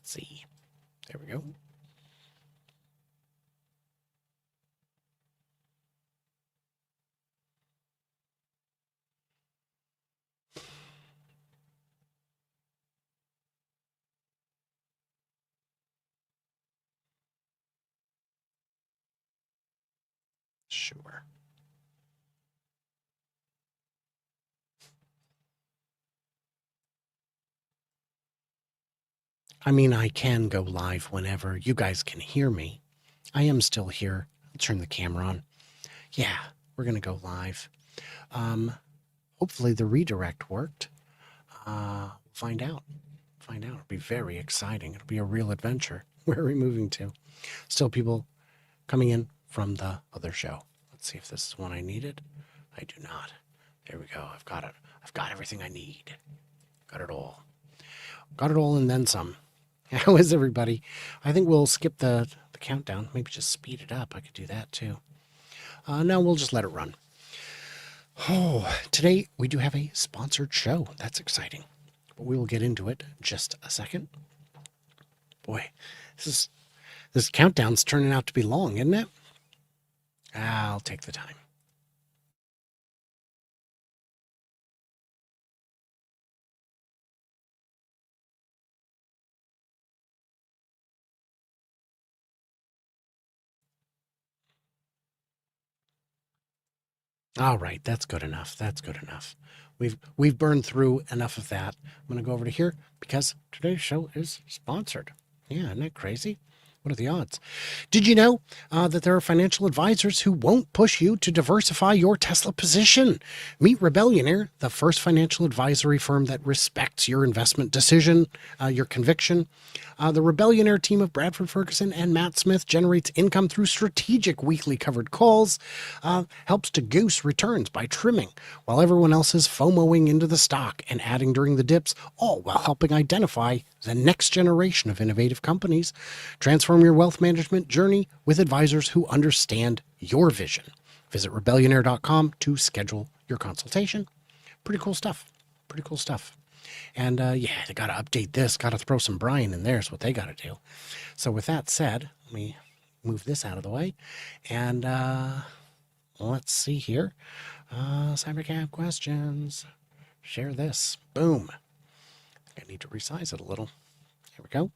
Let's see. There we go. Sure. I mean, I can go live whenever you guys can hear me. I am still here. I'll turn the camera on. Yeah, we're going to go live. Hopefully the redirect worked. Find out. It'll be very exciting. It'll be a real adventure. Where are we moving to? Still people coming in from the other show. Let's see if this is one I needed. I do not. There we go. I've got it. I've got everything I need. Got it all. Got it all and then some. How is everybody? I think we'll skip the countdown. Maybe just speed it up. I could do that too. No, we'll just let it run. Oh, today we do have a sponsored show. That's exciting. But we will get into it in just a second. Boy, this countdown's turning out to be long, isn't it? I'll take the time. All right, that's good enough. That's good enough. We've burned through enough of that. I'm going to go over to here because today's show is sponsored. Yeah, isn't that crazy? What are the odds? Did you know that there are financial advisors who won't push you to diversify your Tesla position? Meet Rebellionaire, the first financial advisory firm that respects your investment decision, your conviction. The Rebellionaire team of Bradford Ferguson and Matt Smith generates income through strategic weekly covered calls, helps to goose returns by trimming, while everyone else is FOMOing into the stock and adding during the dips, all while helping identify the next generation of innovative companies. Transform your wealth management journey with advisors who understand your vision. Visit rebellionaire.com to schedule your consultation. Pretty cool stuff. Pretty cool stuff. And yeah, they got to update this, got to throw some Brian in there is what they got to do. So with that said, let me move this out of the way. And let's see here. Cybercab questions. Share this. Boom. I need to resize it a little. Here we go.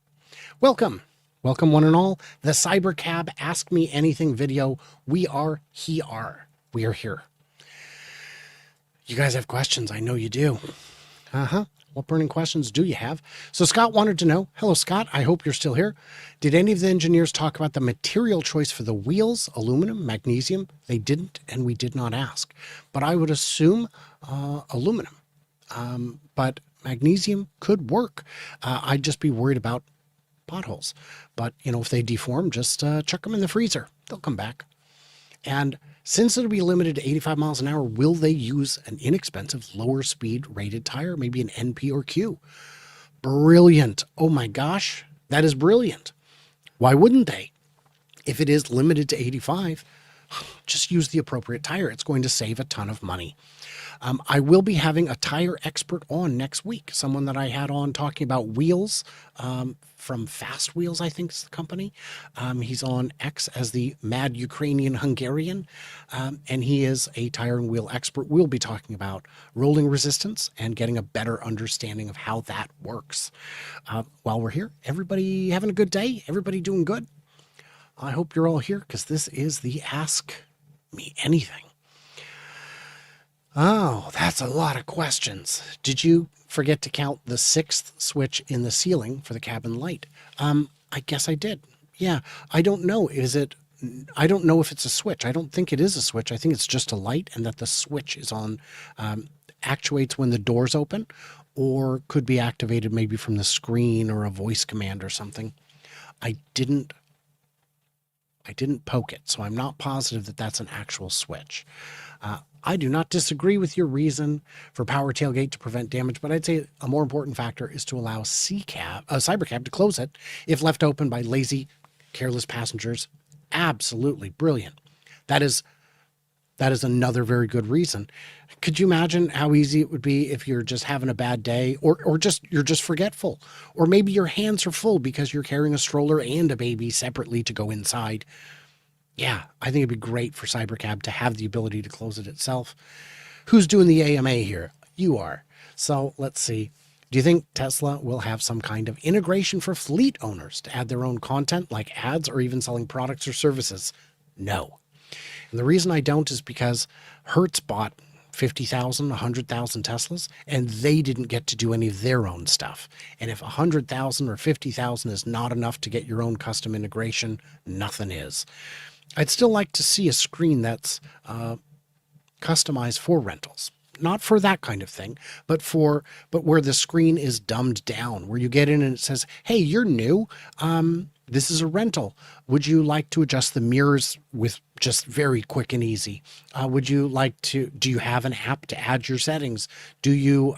Welcome. Welcome one and all. The Cybercab Ask Me Anything video. We are here. We are here. You guys have questions. I know you do. Uh-huh. What burning questions do you have? So Scott wanted to know, hello, Scott, I hope you're still here. Did any of the engineers talk about the material choice for the wheels, aluminum, magnesium? They didn't, and we did not ask. But I would assume aluminum. But magnesium could work. I'd just be worried about potholes. But, you know, if they deform, just chuck them in the freezer. They'll come back. And since it'll be limited to 85 miles an hour, will they use an inexpensive, lower speed rated tire, maybe an NP or Q? Brilliant. Oh my gosh, that is brilliant. Why wouldn't they? If it is limited to 85, just use the appropriate tire. It's going to save a ton of money. I will be having a tire expert on next week. Someone that I had on talking about wheels from Fast Wheels, I think is the company. He's on X as the Mad Ukrainian Hungarian, and he is a tire and wheel expert. We'll be talking about rolling resistance and getting a better understanding of how that works. While we're here, everybody having a good day? Everybody doing good? I hope you're all here because this is the Ask Me Anything. Oh, that's a lot of questions. Did you forget to count the 6th switch in the ceiling for the cabin light? I guess I did. Yeah, I don't know. I don't know if it's a switch. I don't think it is a switch. I think it's just a light and that the switch is on, actuates when the doors open, or could be activated maybe from the screen or a voice command or something. I didn't poke it, so I'm not positive that that's an actual switch. I do not disagree with your reason for power tailgate to prevent damage, but I'd say a more important factor is to allow Cybercab to close it if left open by lazy, careless passengers. Absolutely brilliant. That is That is another very good reason. Could you imagine how easy it would be if you're just having a bad day, or just you're just forgetful, or maybe your hands are full because you're carrying a stroller and a baby separately to go inside? Yeah, I think it'd be great for Cybercab to have the ability to close it itself. Who's doing the AMA here? You are. So let's see. Do you think Tesla will have some kind of integration for fleet owners to add their own content like ads or even selling products or services? No. And the reason I don't is because Hertz bought 50,000, 100,000 Teslas, and they didn't get to do any of their own stuff. And if 100,000 or 50,000 is not enough to get your own custom integration, nothing is. I'd still like to see a screen that's customized for rentals. Not for that kind of thing, but where the screen is dumbed down, where you get in and it says, "Hey, you're new. This is a rental. Would you like to adjust the mirrors with just very quick and easy? Would you like to, do you have an app to add your settings? Do you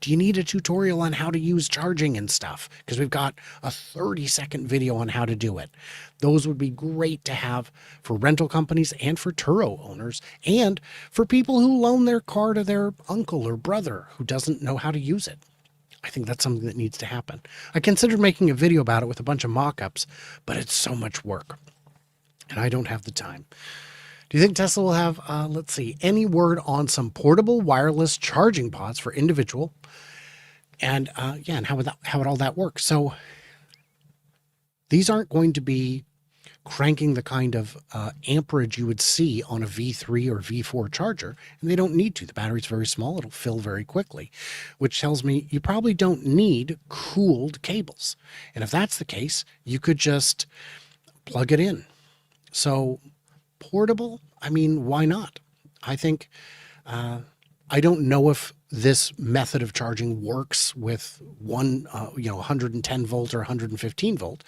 need a tutorial on how to use charging and stuff? Because we've got a 30-second video on how to do it." Those would be great to have for rental companies and for Turo owners and for people who loan their car to their uncle or brother who doesn't know how to use it. I think that's something that needs to happen. I considered making a video about it with a bunch of mock-ups, but it's so much work and I don't have the time. Do you think Tesla will have, let's see, any word on some portable wireless charging pods for individual? And and how would all that work? So these aren't going to be cranking the kind of amperage you would see on a V3 or V4 charger, and they don't need to. The battery's very small. It'll fill very quickly, which tells me you probably don't need cooled cables. And if that's the case, you could just plug it in. So portable, I mean, why not? I think, I don't know if this method of charging works with 110 volt or 115 volt,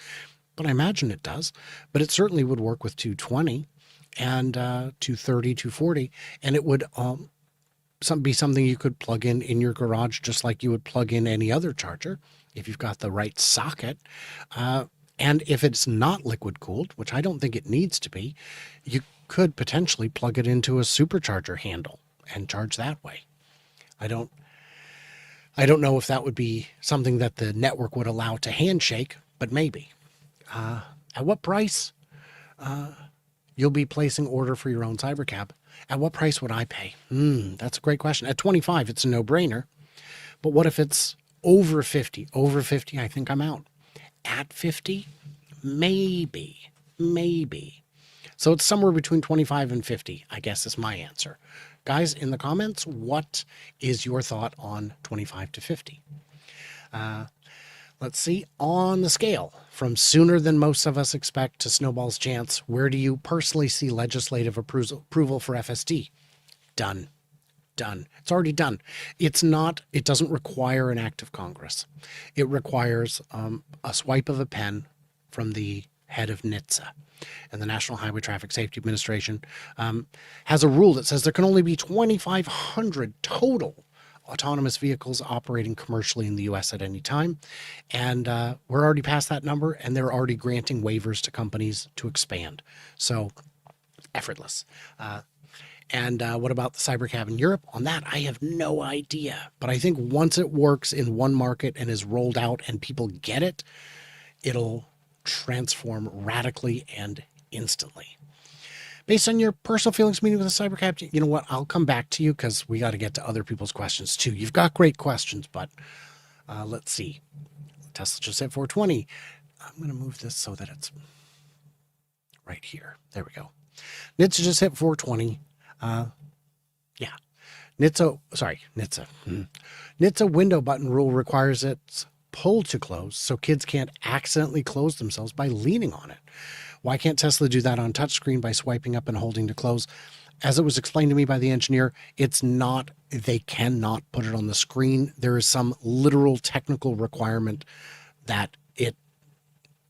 but I imagine it does. But it certainly would work with 220 and 230, 240, and it would be something you could plug in your garage just like you would plug in any other charger if you've got the right socket. And if it's not liquid cooled, which I don't think it needs to be, you could potentially plug it into a supercharger handle and charge that way. I don't know if that would be something that the network would allow to handshake, but maybe. At what price? You'll be placing order for your own Cybercab. At what price would I pay? That's a great question. At 25, it's a no-brainer. But what if it's over 50? Over 50, I think I'm out. At 50, maybe. So it's somewhere between 25 and 50, I guess is my answer. Guys, in the comments, what is your thought on 25 to 50? Let's see, on the scale from sooner than most of us expect to snowball's chance, where do you personally see legislative approval for FSD? Done. It's already done. It doesn't require an act of Congress. It requires a swipe of a pen from the head of NHTSA. And the National Highway Traffic Safety Administration has a rule that says there can only be 2,500 total autonomous vehicles operating commercially in the U.S. at any time. And we're already past that number, and they're already granting waivers to companies to expand. So effortless. And what about the Cybercab in Europe? On that, I have no idea. But I think once it works in one market and is rolled out and people get it, it'll transform radically and instantly. Based on your personal feelings meeting with the Cybercab, you know what? I'll come back to you because we got to get to other people's questions too. You've got great questions, but let's see. Tesla just hit 420. I'm going to move this so that it's right here. There we go. NHTSA just hit 420. Yeah. NHTSA window button rule requires its pull to close so kids can't accidentally close themselves by leaning on it. Why can't Tesla do that on touchscreen by swiping up and holding to close? As it was explained to me by the engineer, they cannot put it on the screen. There is some literal technical requirement that it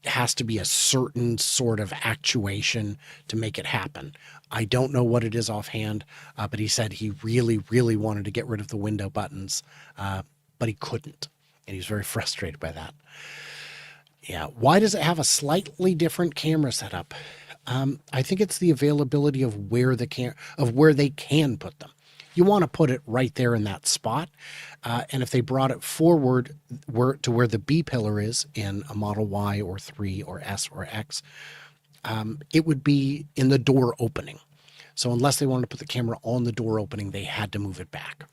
has to be a certain sort of actuation to make it happen. I don't know what it is offhand, but he said he really, really wanted to get rid of the window buttons, but he couldn't. And he was very frustrated by that. Yeah. Why does it have a slightly different camera setup? I think it's the availability of where they can put them. You want to put it right there in that spot, and if they brought it forward to where the B pillar is in a Model Y or 3 or S or X, it would be in the door opening. So unless they wanted to put the camera on the door opening, they had to move it back.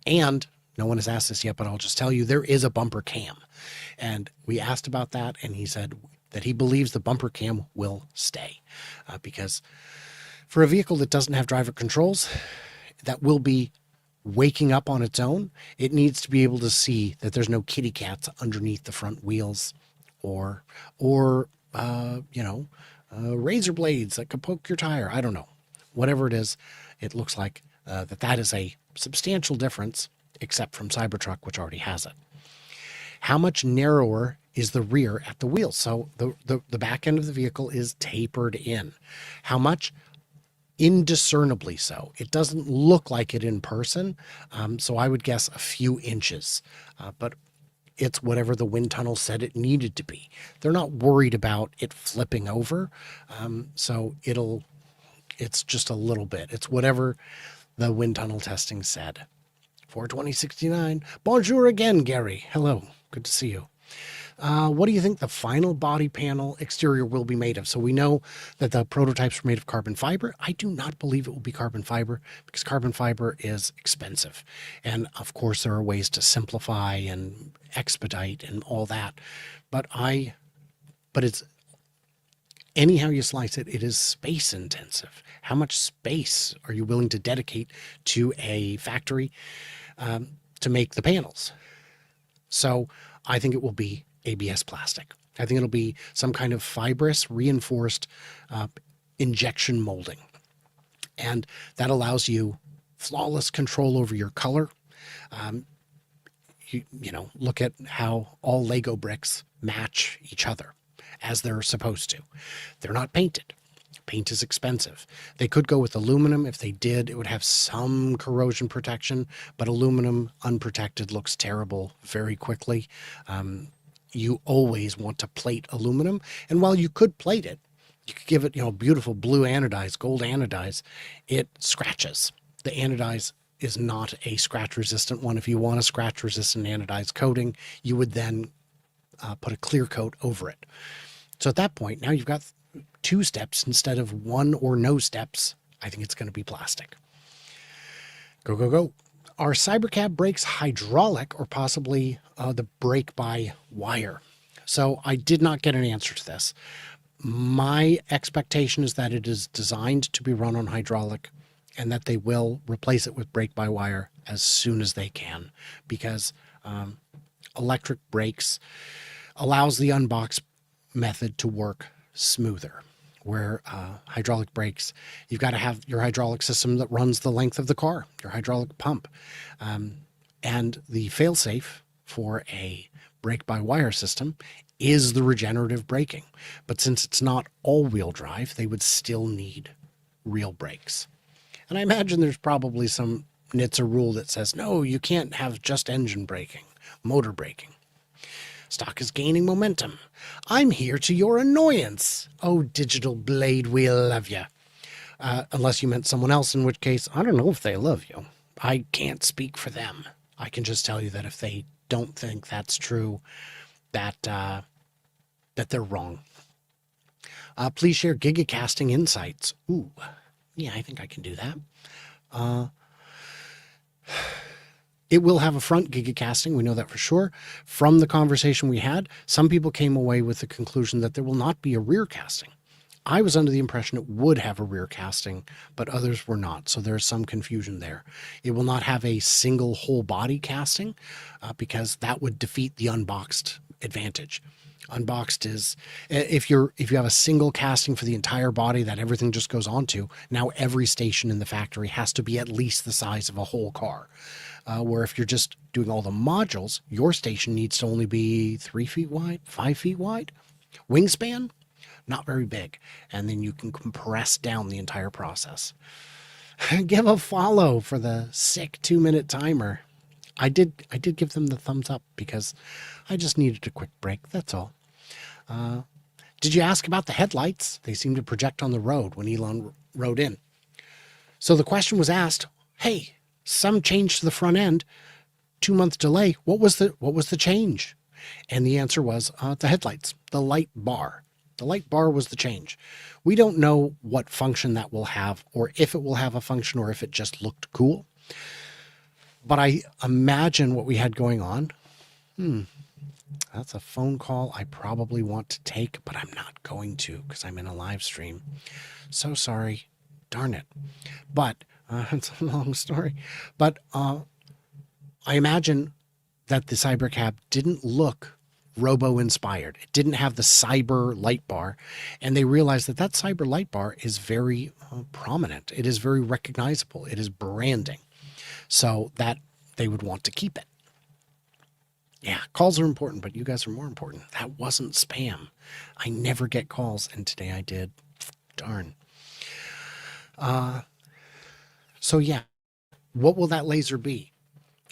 And no one has asked this yet, but I'll just tell you, there is a bumper cam. And we asked about that, and he said that he believes the bumper cam will stay. Because for a vehicle that doesn't have driver controls, that will be waking up on its own, it needs to be able to see that there's no kitty cats underneath the front wheels or razor blades that could poke your tire. I don't know. Whatever it is, it looks like that is a substantial difference, except from Cybertruck, which already has it. How much narrower is the rear at the wheels? So the back end of the vehicle is tapered in. How much? Indiscernibly so. It doesn't look like it in person, so I would guess a few inches. But it's whatever the wind tunnel said it needed to be. They're not worried about it flipping over, so it's just a little bit. It's whatever the wind tunnel testing said. 42069. Bonjour again, Gary. Hello. Good to see you. What do you think the final body panel exterior will be made of? So we know that the prototypes were made of carbon fiber. I do not believe it will be carbon fiber because carbon fiber is expensive. And of course, there are ways to simplify and expedite and all that. But it's anyhow you slice it, it is space intensive. How much space are you willing to dedicate to a factory to make the panels? So I think it will be ABS plastic. I think it'll be some kind of fibrous reinforced injection molding. And that allows you flawless control over your color. Look at how all Lego bricks match each other as they're supposed to. They're not painted. Paint is expensive. They could go with aluminum. If they did, it would have some corrosion protection, but aluminum unprotected looks terrible very quickly. You always want to plate aluminum. And while you could plate it, you could give it, beautiful blue anodize, gold anodize, it scratches. The anodize is not a scratch resistant one. If you want a scratch resistant anodized coating, you would then put a clear coat over it. So at that point, now you've got 2 steps instead of 1 or no steps. I think it's going to be plastic. Go, go, go. Are Cybercab brakes hydraulic or possibly the brake-by-wire? So I did not get an answer to this. My expectation is that it is designed to be run on hydraulic and that they will replace it with brake-by-wire as soon as they can, because electric brakes allows the unbox method to work smoother. Where hydraulic brakes, you've got to have your hydraulic system that runs the length of the car, your hydraulic pump. And the failsafe for a brake-by-wire system is the regenerative braking. But since it's not all-wheel drive, they would still need real brakes. And I imagine there's probably some NHTSA rule that says, no, you can't have just engine braking, motor braking. Stock is gaining momentum. I'm here to your annoyance. Oh, Digital Blade, we love you. Unless you meant someone else, in which case, I don't know if they love you. I can't speak for them. I can just tell you that if they don't think that's true, that they're wrong. Please share gigacasting insights. Ooh, yeah, I think I can do that. It will have a front gigacasting. We know that for sure. From the conversation we had, some people came away with the conclusion that there will not be a rear casting. I was under the impression it would have a rear casting, but others were not. So there's some confusion there. It will not have a single whole body casting because that would defeat the unboxed advantage. Unboxed is if you have a single casting for the entire body that everything just goes onto, now every station in the factory has to be at least the size of a whole car. Where if you're just doing all the modules, your station needs to only be 3 feet wide, 5 feet wide. Wingspan, not very big. And then you can compress down the entire process. Give a follow for the sick 2-minute timer. I did give them the thumbs up because I just needed a quick break. That's all. Did you ask about the headlights? They seem to project on the road when Elon rode in. So the question was asked, hey, some change to the front end, 2-month delay. What was the change? And the answer was the headlights, the light bar. The light bar was the change. We don't know what function that will have, or if it will have a function, or if it just looked cool. But I imagine what we had going on. That's a phone call I probably want to take, but I'm not going to because I'm in a live stream. So sorry. Darn it. But it's a long story. But I imagine that the Cybercab didn't look robo-inspired. It didn't have the cyber light bar. And they realized that that cyber light bar is very prominent. It is very recognizable. It is branding. So that they would want to keep it. Yeah, calls are important, but you guys are more important. That wasn't spam. I never get calls, and today I did. Darn. So yeah, what will that laser be?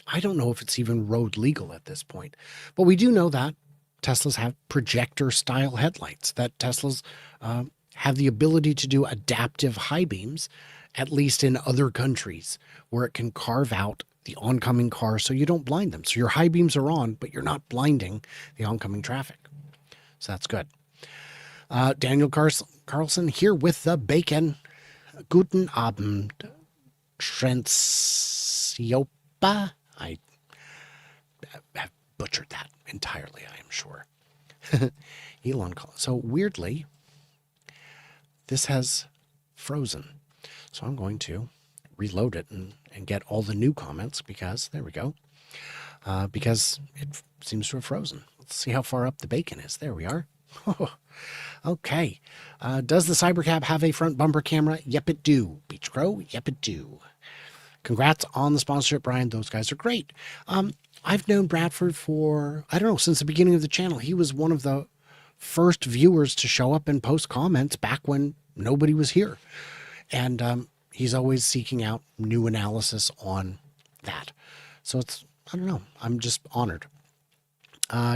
I don't know if it's even road legal at this point, but we do know that Teslas have projector-style headlights, that Teslas have the ability to do adaptive high beams, at least in other countries, where it can carve out the oncoming car so you don't blind them. So your high beams are on, but you're not blinding the oncoming traffic. So that's good. Daniel Carlson here with the bacon. Guten Abend, Transiopa. I have butchered that entirely, I am sure. Elon. So weirdly, this has frozen. So I'm going to reload it and get all the new comments because, there we go, because it seems to have frozen. Let's see how far up the bacon is. There we are. Okay. Does the Cybercab have a front bumper camera? Yep, it do. Beach Crow? Yep, it do. Congrats on the sponsorship, Brian. Those guys are great. I've known Bradford for, I don't know, since the beginning of the channel. He was one of the first viewers to show up and post comments back when nobody was here. And he's always seeking out new analysis on that. So it's, I don't know, I'm just honored.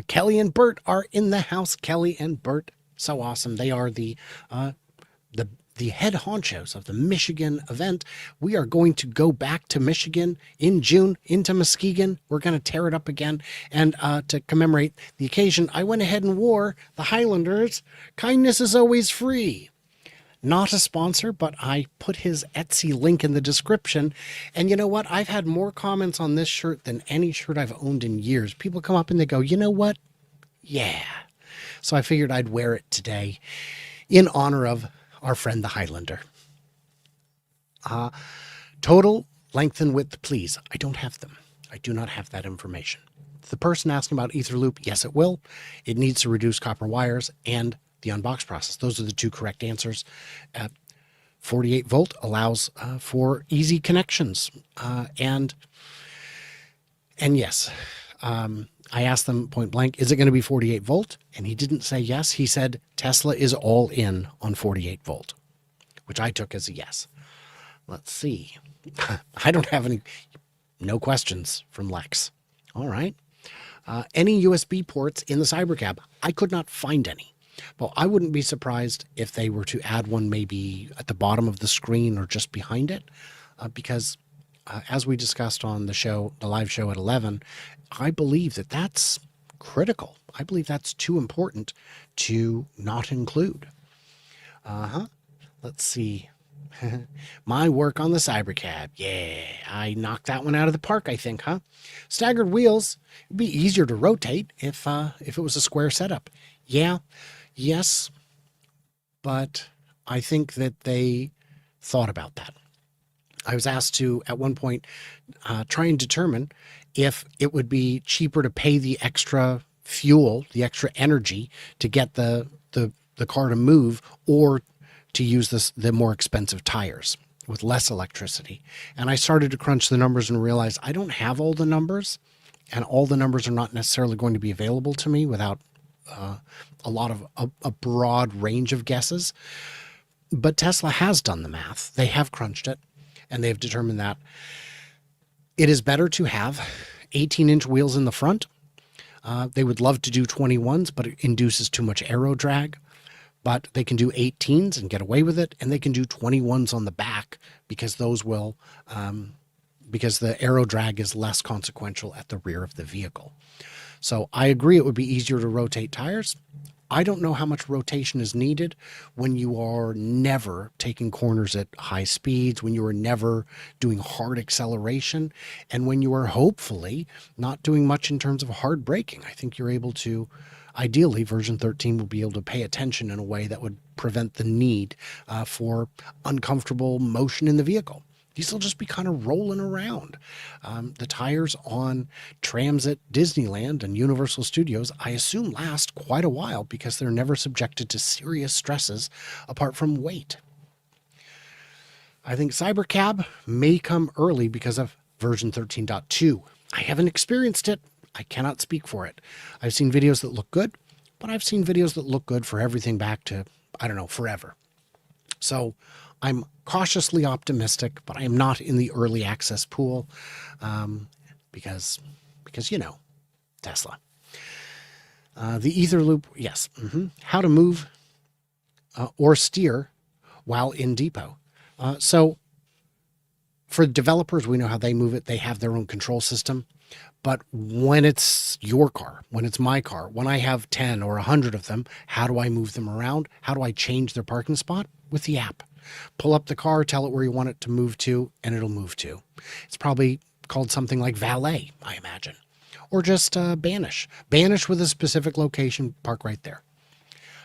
Kelly and Bert are in the house. Kelly and Bert, so awesome. They are the head honchos of the Michigan event. We are going to go back to Michigan in June, into Muskegon. We're going to tear it up again. And to commemorate the occasion, I went ahead and wore the Highlanders. Kindness is always free. Not a sponsor, but I put his Etsy link in the description. And you know what? I've had more comments on this shirt than any shirt I've owned in years. People come up and they go, you know what? Yeah. So I figured I'd wear it today in honor of our friend the Highlander. Total length and width, please. I don't have them. I do not have that information. The person asking about Etherloop, yes, it will. It needs to reduce copper wires and the unbox process. Those are the two correct answers. 48 volt allows for easy connections. And yes, I asked them point blank, is it going to be 48 volt? And he didn't say yes. He said Tesla is all in on 48 volt, which I took as a yes. Let's see. I don't have no questions from Lex. All right. Any USB ports in the Cybercab? I could not find any. Well, I wouldn't be surprised if they were to add one maybe at the bottom of the screen or just behind it, because as we discussed on the show, the live show at 11, I believe that that's critical. I believe that's too important to not include. Let's see. My work on the Cybercab. Yeah, I knocked that one out of the park, I think, huh? Staggered wheels. It'd be easier to rotate if it was a square setup. Yeah. Yes, but I think that they thought about that. I was asked to, at one point, try and determine if it would be cheaper to pay the extra fuel, the extra energy to get the car to move, or to use the more expensive tires with less electricity. And I started to crunch the numbers and realize I don't have all the numbers, and all the numbers are not necessarily going to be available to me without a lot of a broad range of guesses. But Tesla has done the math. They have crunched it, and they've determined that it is better to have 18-inch wheels in the front. They would love to do 21s, but it induces too much aero drag. but they can do 18s and get away with it, and they can do 21s on the back because those will, because the aero drag is less consequential at the rear of the vehicle. So I agree it would be easier to rotate tires. I don't know how much rotation is needed when you are never taking corners at high speeds, when you are never doing hard acceleration, and when you are hopefully not doing much in terms of hard braking. I think you're able to, ideally, version 13 will be able to pay attention in a way that would prevent the need for uncomfortable motion in the vehicle. These will just be kind of rolling around. The tires on trams at Disneyland and Universal Studios, I assume, last quite a while because they're never subjected to serious stresses apart from weight. I think Cybercab may come early because of version 13.2. I haven't experienced it. I cannot speak for it. I've seen videos that look good, but I've seen videos that look good for everything back to, I don't know, forever. So I'm cautiously optimistic, but I am not in the early access pool because you know, Tesla. The ether loop, yes. How to move or steer while in depot. So for developers, we know how they move it. They have their own control system. But when it's your car, when it's my car, when I have 10 or 100 of them, how do I move them around? How do I change their parking spot? With the app. Pull up the car, tell it where you want it to move to, and it'll move to. It's probably called something like valet, I imagine. Or just banish. Banish with a specific location, park right there.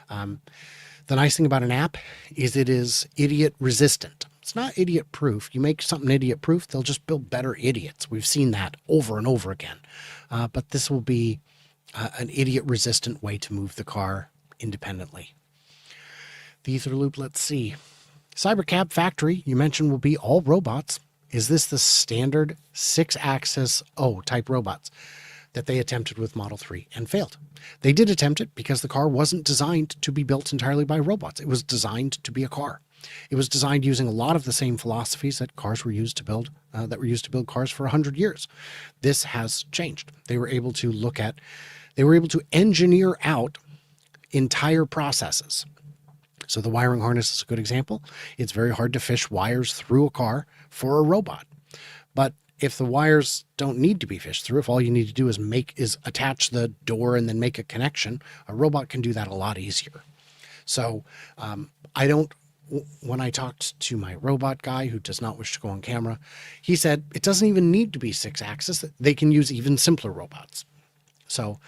The nice thing about an app is it is idiot resistant. It's not idiot proof. You make something idiot proof, they'll just build better idiots. We've seen that over and over again. But this will be an idiot resistant way to move the car independently. The ether loop, let's see. Cybercab factory, you mentioned, will be all robots. Is this the standard 6-axis type robots that they attempted with Model 3 and failed? They did attempt it because the car wasn't designed to be built entirely by robots. It was designed to be a car. It was designed using a lot of the same philosophies that cars were used to build, cars for 100 years. This has changed. They were able to engineer out entire processes. So the wiring harness is a good example. It's very hard to fish wires through a car for a robot. But if the wires don't need to be fished through, if all you need to do is attach the door and then make a connection, a robot can do that a lot easier. So when I talked to my robot guy who does not wish to go on camera, he said it doesn't even need to be 6-axis. They can use even simpler robots. So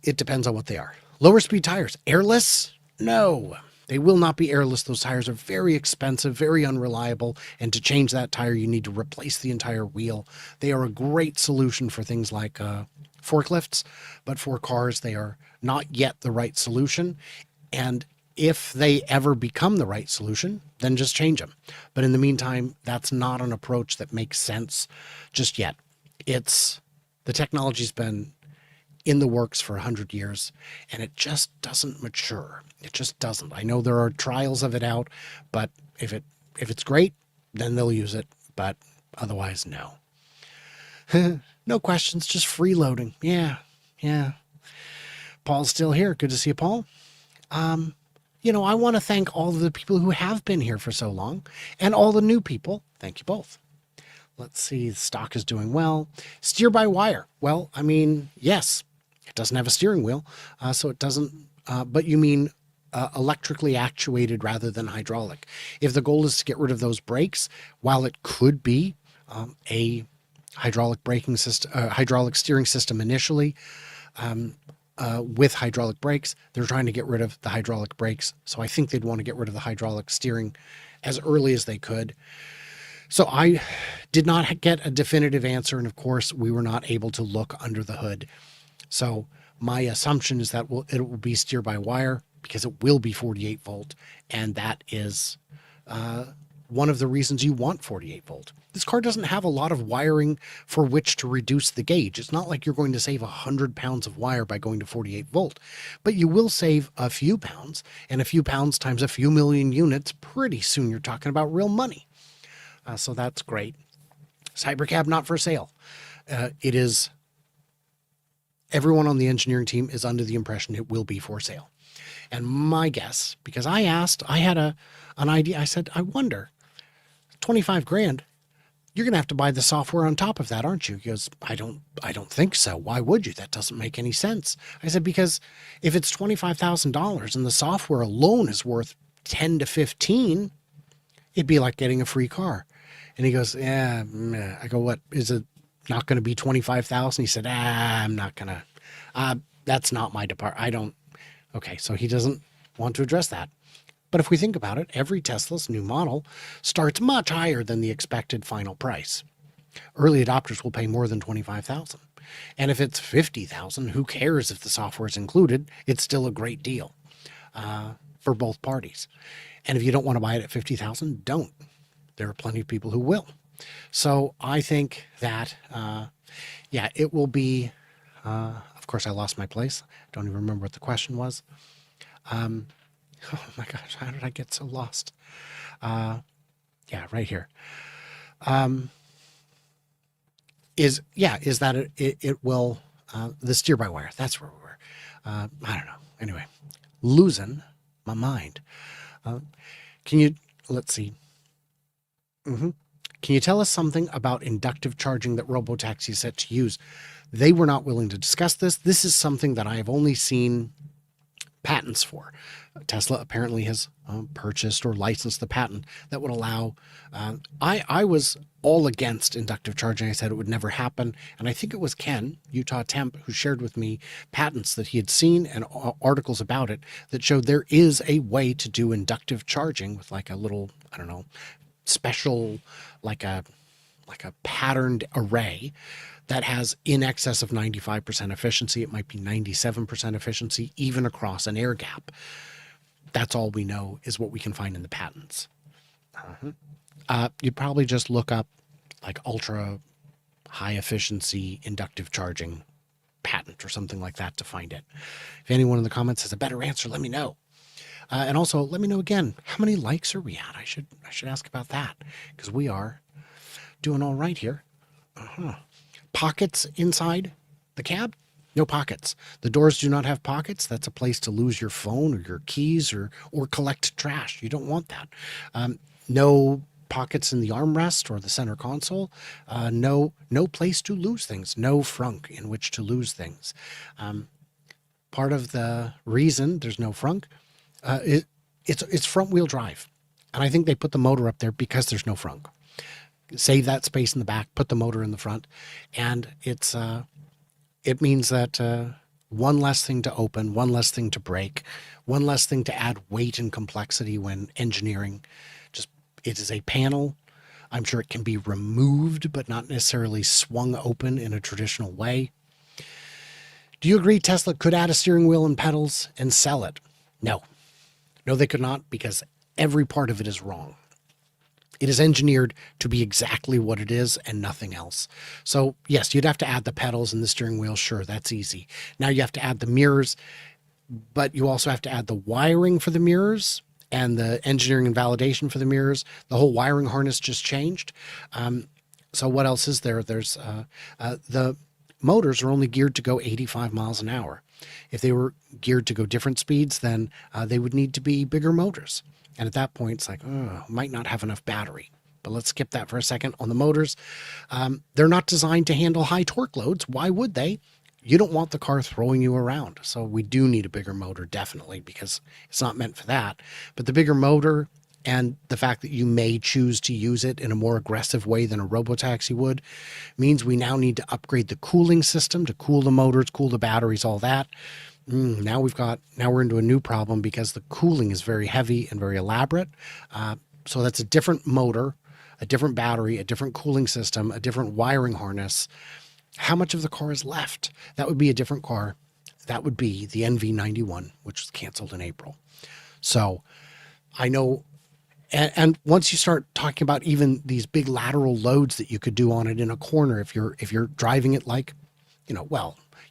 it depends on what they are. Lower speed tires, airless? No, they will not be airless. Those tires are very expensive, very unreliable. And to change that tire, you need to replace the entire wheel. They are a great solution for things like forklifts, but for cars, they are not yet the right solution. And if they ever become the right solution, then just change them. But in the meantime, that's not an approach that makes sense just yet. The technology's been in the works for 100 years, and it just doesn't mature. It just doesn't. I know there are trials of it out, but if it's great, then they'll use it. But otherwise, no. No questions, just freeloading. Yeah. Paul's still here. Good to see you, Paul. I want to thank all of the people who have been here for so long, and all the new people. Thank you both. Let's see. The stock is doing well. Steer by wire. Well, I mean, yes, it doesn't have a steering wheel, so it doesn't. But you mean electrically actuated rather than hydraulic. If the goal is to get rid of those brakes, while it could be a hydraulic braking system, hydraulic steering system initially, with hydraulic brakes, they're trying to get rid of the hydraulic brakes. So I think they'd want to get rid of the hydraulic steering as early as they could. So I did not get a definitive answer. And of course, we were not able to look under the hood. So my assumption is that it will be steer by wire because it will be 48 volt. And that is one of the reasons you want 48 volt. This car doesn't have a lot of wiring for which to reduce the gauge. It's not like you're going to save 100 pounds of wire by going to 48 volt, but you will save a few pounds, and a few pounds times a few million units. Pretty soon you're talking about real money. So that's great. Cybercab not for sale. It is. Everyone on the engineering team is under the impression it will be for sale. And my guess, because I had an idea. I said, I wonder, 25 grand, you're going to have to buy the software on top of that, aren't you? He goes, I don't think so. Why would you? That doesn't make any sense. I said, because if it's $25,000 and the software alone is worth 10 to 15, it'd be like getting a free car. And he goes, yeah. I go, what, is it not going to be 25,000? He said, I'm not going to, that's not my department. I don't. Okay. So he doesn't want to address that. But if we think about it, every Tesla's new model starts much higher than the expected final price. Early adopters will pay more than $25,000. And if it's $50,000, who cares if the software is included? It's still a great deal for both parties. And if you don't want to buy it at $50,000, don't. There are plenty of people who will. So I think that, it will be, of course, I lost my place. I don't even remember what the question was. Oh my gosh, how did I get so lost? Right here. Is that it will, the steer-by-wire, that's where we were. I don't know. Anyway, losing my mind. Let's see. Can you tell us something about inductive charging that Robotaxi is set to use? They were not willing to discuss this. This is something that I have only seen patents for. Tesla apparently has purchased or licensed the patent that would allow. I was all against inductive charging. I said it would never happen. And I think it was Ken, Utah Temp, who shared with me patents that he had seen and articles about it that showed there is a way to do inductive charging with like a little, I don't know, special, like a patterned array that has in excess of 95% efficiency. It might be 97% efficiency, even across an air gap. That's all we know is what we can find in the patents. You'd probably just look up like ultra high efficiency inductive charging patent or something like that to find it. If anyone in the comments has a better answer, let me know. And also let me know again, how many likes are we at? I should ask about that because we are doing all right here. Pockets inside the cab? No pockets. The doors do not have pockets. That's a place to lose your phone or your keys or collect trash. You don't want that. No pockets in the armrest or the center console. No place to lose things. No frunk in which to lose things. Part of the reason there's no frunk, it's front wheel drive. And I think they put the motor up there because there's no frunk. Save that space in the back, put the motor in the front, and it means that one less thing to open, one less thing to break, one less thing to add weight and complexity when engineering. It is a panel. I'm sure it can be removed, but not necessarily swung open in a traditional way. Do you agree Tesla could add a steering wheel and pedals and sell it? No, they could not, because every part of it is wrong. It is engineered to be exactly what it is and nothing else. So yes, you'd have to add the pedals and the steering wheel. Sure, that's easy. Now you have to add the mirrors, but you also have to add the wiring for the mirrors and the engineering and validation for the mirrors. The whole wiring harness just changed. So what else is there? There's the motors are only geared to go 85 miles an hour. If they were geared to go different speeds, then they would need to be bigger motors. And at that point, it's like, might not have enough battery. But let's skip that for a second. On the motors, they're not designed to handle high torque loads. Why would they? You don't want the car throwing you around. So we do need a bigger motor, definitely, because it's not meant for that. But the bigger motor and the fact that you may choose to use it in a more aggressive way than a Robotaxi would means we now need to upgrade the cooling system to cool the motors, cool the batteries, all that. Now we're into a new problem because the cooling is very heavy and very elaborate. So that's a different motor, a different battery, a different cooling system, a different wiring harness. How much of the car is left? That would be a different car. That would be the NV91, which was canceled in April. So I know, and once you start talking about even these big lateral loads that you could do on it in a corner, if you're driving it like,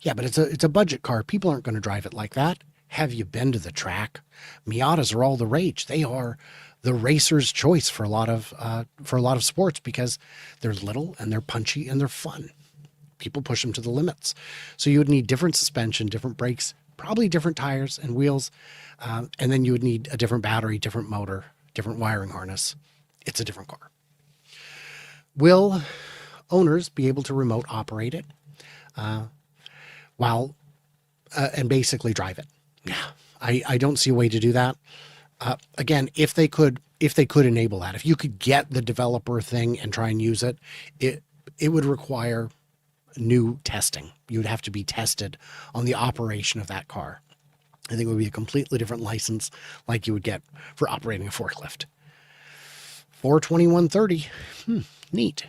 yeah, but it's a budget car. People aren't going to drive it like that. Have you been to the track? Miatas are all the rage. They are the racer's choice for a lot of sports because they're little and they're punchy and they're fun. People push them to the limits. So you would need different suspension, different brakes, probably different tires and wheels, and then you would need a different battery, different motor, different wiring harness. It's a different car. Will owners be able to remote operate it while and basically drive it? Yeah, I don't see a way to do that. Again, if they could enable that, if you could get the developer thing and try and use it, it would require new testing. You would have to be tested on the operation of that car. I think it would be a completely different license like you would get for operating a forklift. 42130. Neat.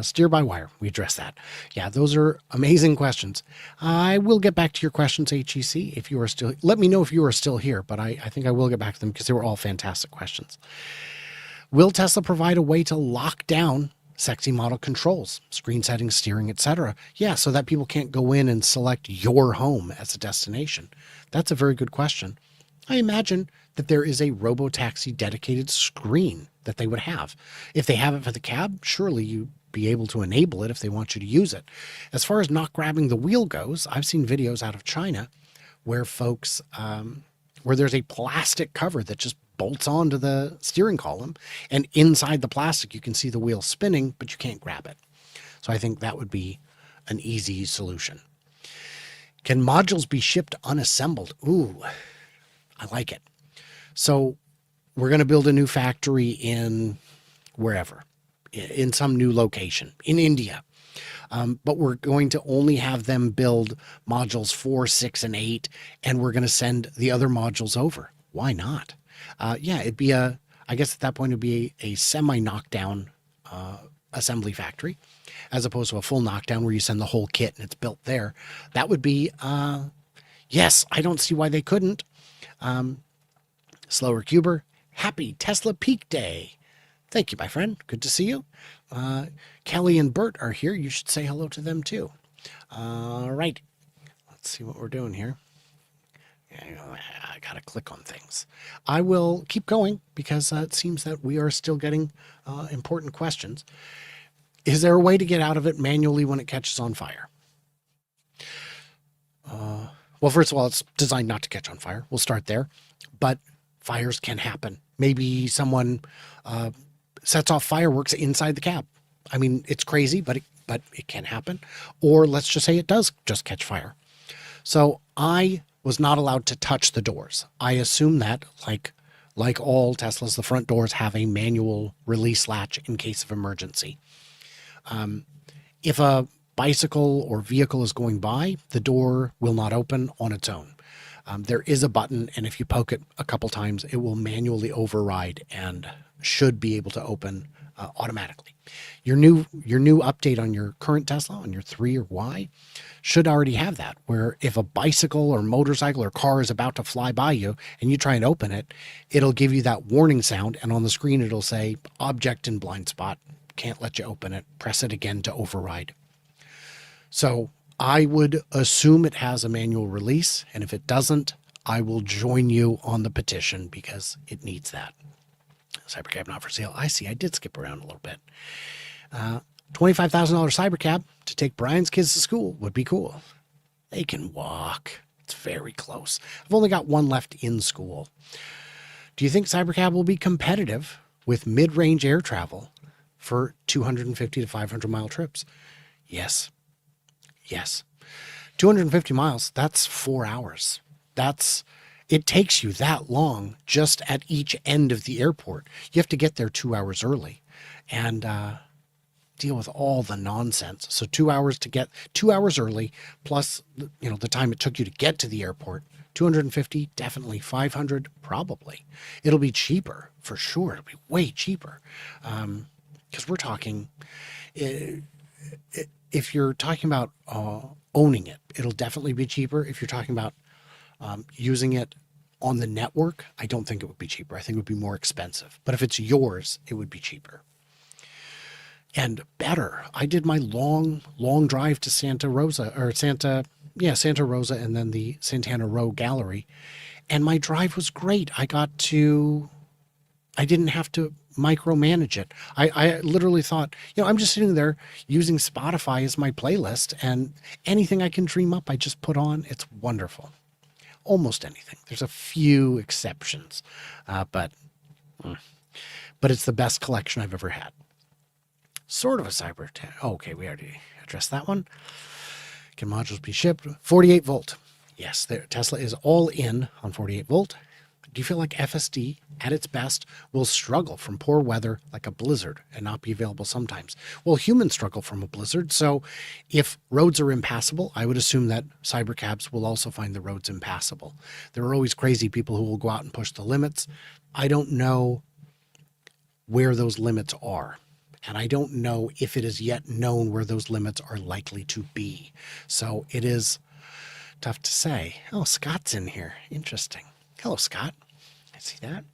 Steer by wire. We addressed that. Yeah, those are amazing questions. I will get back to your questions, HEC, if you are still, let me know if you are still here, but I think I will get back to them because they were all fantastic questions. Will Tesla provide a way to lock down sexy model controls, screen settings, steering, etc.? Yeah, so that people can't go in and select your home as a destination. That's a very good question. I imagine that there is a robotaxi dedicated screen that they would have. If they have it for the cab, surely you'd be able to enable it if they want you to use it. As far as not grabbing the wheel goes, I've seen videos out of China where folks, where there's a plastic cover that just bolts onto the steering column, and inside the plastic you can see the wheel spinning, but you can't grab it. So I think that would be an easy solution. Can modules be shipped unassembled? Ooh, I like it. So we're going to build a new factory in wherever, in some new location, in India. But we're going to only have them build modules 4, 6, and 8, and we're going to send the other modules over. Why not? Yeah, it'd be I guess at that point it'd be a semi-knockdown assembly factory, as opposed to a full knockdown where you send the whole kit and it's built there. That would be, yes, I don't see why they couldn't. Slower Cuber, happy Tesla Peak Day. Thank you, my friend. Good to see you. Kelly and Bert are here. You should say hello to them too. All right. Let's see what we're doing here. I got to click on things. I will keep going because it seems that we are still getting important questions. Is there a way to get out of it manually when it catches on fire? Well, first of all, it's designed not to catch on fire. We'll start there. But fires can happen. Maybe someone sets off fireworks inside the cab. I mean, it's crazy, but it can happen. Or let's just say it does just catch fire. So I was not allowed to touch the doors. I assume that, like all Teslas, the front doors have a manual release latch in case of emergency. If a bicycle or vehicle is going by, the door will not open on its own. There is a button, and if you poke it a couple times, it will manually override and should be able to open automatically. Your new update on your current Tesla, on your 3 or Y, should already have that, where if a bicycle or motorcycle or car is about to fly by you and you try and open it, it'll give you that warning sound, and on the screen it'll say, object in blind spot, can't let you open it, press it again to override. So I would assume it has a manual release, and if it doesn't, I will join you on the petition because it needs that. Cybercab not for sale. I see. I did skip around a little bit. $25,000 Cybercab to take Brian's kids to school would be cool. They can walk. It's very close. I've only got one left in school. Do you think Cybercab will be competitive with mid-range air travel for 250 to 500 mile trips? Yes. Yes. 250 miles, that's 4 hours. It takes you that long just at each end of the airport. You have to get there 2 hours early and deal with all the nonsense. So 2 hours to get 2 hours early, plus the time it took you to get to the airport. 250, definitely. 500, probably. It'll be cheaper for sure. It'll be way cheaper because we're talking. If you're talking about owning it, it'll definitely be cheaper. If you're talking about using it on the network, I don't think it would be cheaper. I think it would be more expensive. But if it's yours, it would be cheaper. And better. I did my long drive to Santa Rosa, and then the Santana Row Gallery. And my drive was great. I didn't have to micromanage it. I literally thought, I'm just sitting there using Spotify as my playlist, and anything I can dream up, I just put on. It's wonderful. almost anything. There's a few exceptions, but it's the best collection I've ever had. Sort of a Cybercab. Oh, okay, we already addressed that one. Can modules be shipped? 48 volt. Yes, Tesla is all in on 48 volt. Do you feel like FSD at its best will struggle from poor weather like a blizzard and not be available sometimes? Well, humans struggle from a blizzard. So if roads are impassable, I would assume that cybercabs will also find the roads impassable. There are always crazy people who will go out and push the limits. I don't know where those limits are. And I don't know if it is yet known where those limits are likely to be. So it is tough to say. Oh, Scott's in here. Interesting. Hello, Scott. I see that.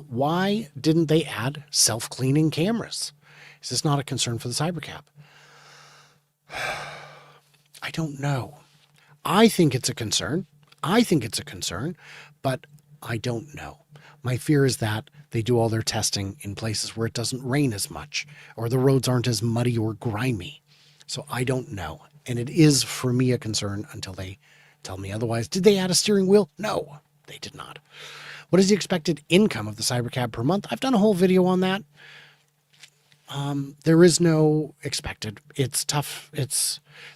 Why didn't they add self-cleaning cameras? Is this not a concern for the Cybercab? I don't know. I think it's a concern. But I don't know. My fear is that they do all their testing in places where it doesn't rain as much, or the roads aren't as muddy or grimy. So I don't know. And it is, for me, a concern until they tell me otherwise. Did they add a steering wheel? No, they did not. What is the expected income of the Cybercab per month? I've done a whole video on that. There is no expected. It's tough.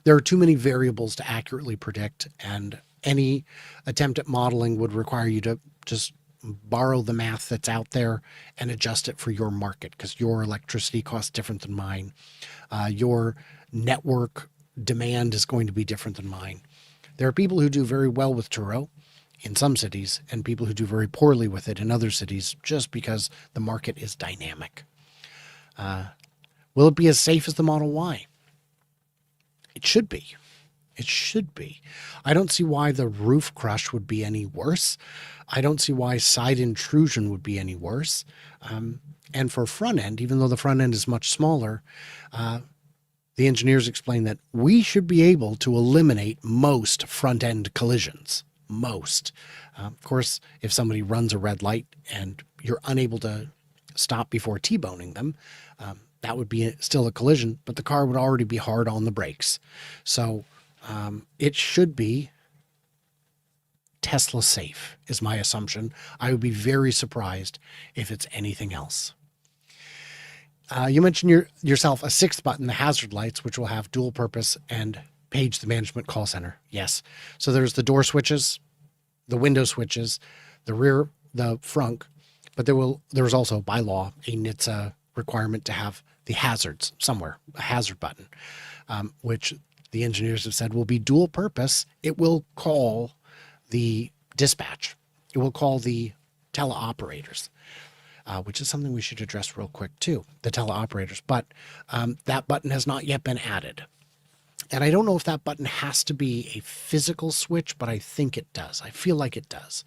There are too many variables to accurately predict, and any attempt at modeling would require you to just borrow the math that's out there and adjust it for your market, because your electricity costs different than mine. Your network demand is going to be different than mine. There are people who do very well with Turo in some cities and people who do very poorly with it in other cities, just because the market is dynamic. Will it be as safe as the Model Y? It should be. It should be. I don't see why the roof crush would be any worse. I don't see why side intrusion would be any worse. And for front end, even though the front end is much smaller, the engineers explain that we should be able to eliminate most front end collisions. Most. Of course, if somebody runs a red light and you're unable to stop before T-boning them, that would be still a collision, but the car would already be hard on the brakes. So it should be Tesla safe, is my assumption. I would be very surprised if it's anything else. You mentioned yourself a sixth button, the hazard lights, which will have dual purpose and page the management call center. Yes. So there's the door switches, the window switches, the rear, the front, but there's also by law a NHTSA requirement to have the hazards somewhere, a hazard button, which the engineers have said will be dual purpose. It will call the dispatch. It will call the teleoperators, which is something we should address real quick too, the teleoperators. But that button has not yet been added. And I don't know if that button has to be a physical switch, but I think it does. I feel like it does.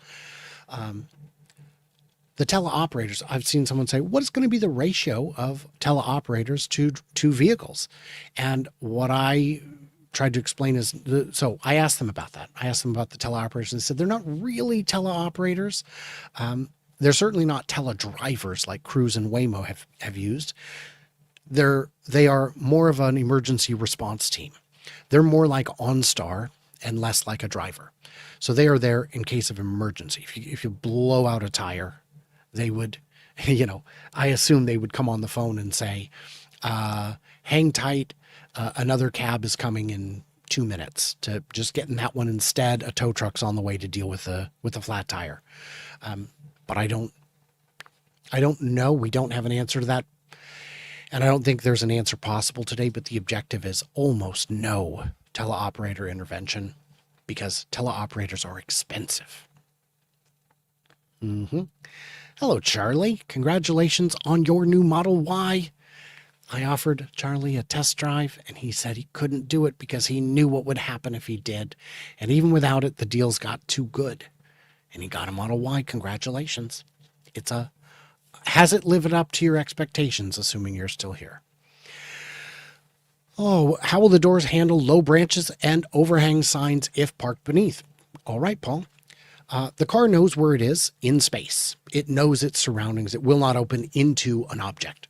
The teleoperators, I've seen someone say, what is going to be the ratio of teleoperators to vehicles? And what I tried to explain is, so I asked them about that. I asked them about the teleoperators, and they said they're not really teleoperators. They're certainly not teledrivers like Cruise and Waymo have used. They are more of an emergency response team. They're more like OnStar and less like a driver. So they are there in case of emergency. If you blow out a tire, they would, I assume they would come on the phone and say, hang tight, another cab is coming in 2 minutes, to just get in that one instead. A tow truck's on the way to deal with a flat tire. But I don't know. We don't have an answer to that. And I don't think there's an answer possible today, but the objective is almost no teleoperator intervention, because teleoperators are expensive. Hello, Charlie. Congratulations on your new Model Y. I offered Charlie a test drive, and he said he couldn't do it because he knew what would happen if he did. And even without it, the deals got too good. And he got a Model Y. Congratulations. Has it lived up to your expectations, assuming you're still here? Oh, how will the doors handle low branches and overhang signs if parked beneath? All right, Paul. The car knows where it is in space. It knows its surroundings. It will not open into an object.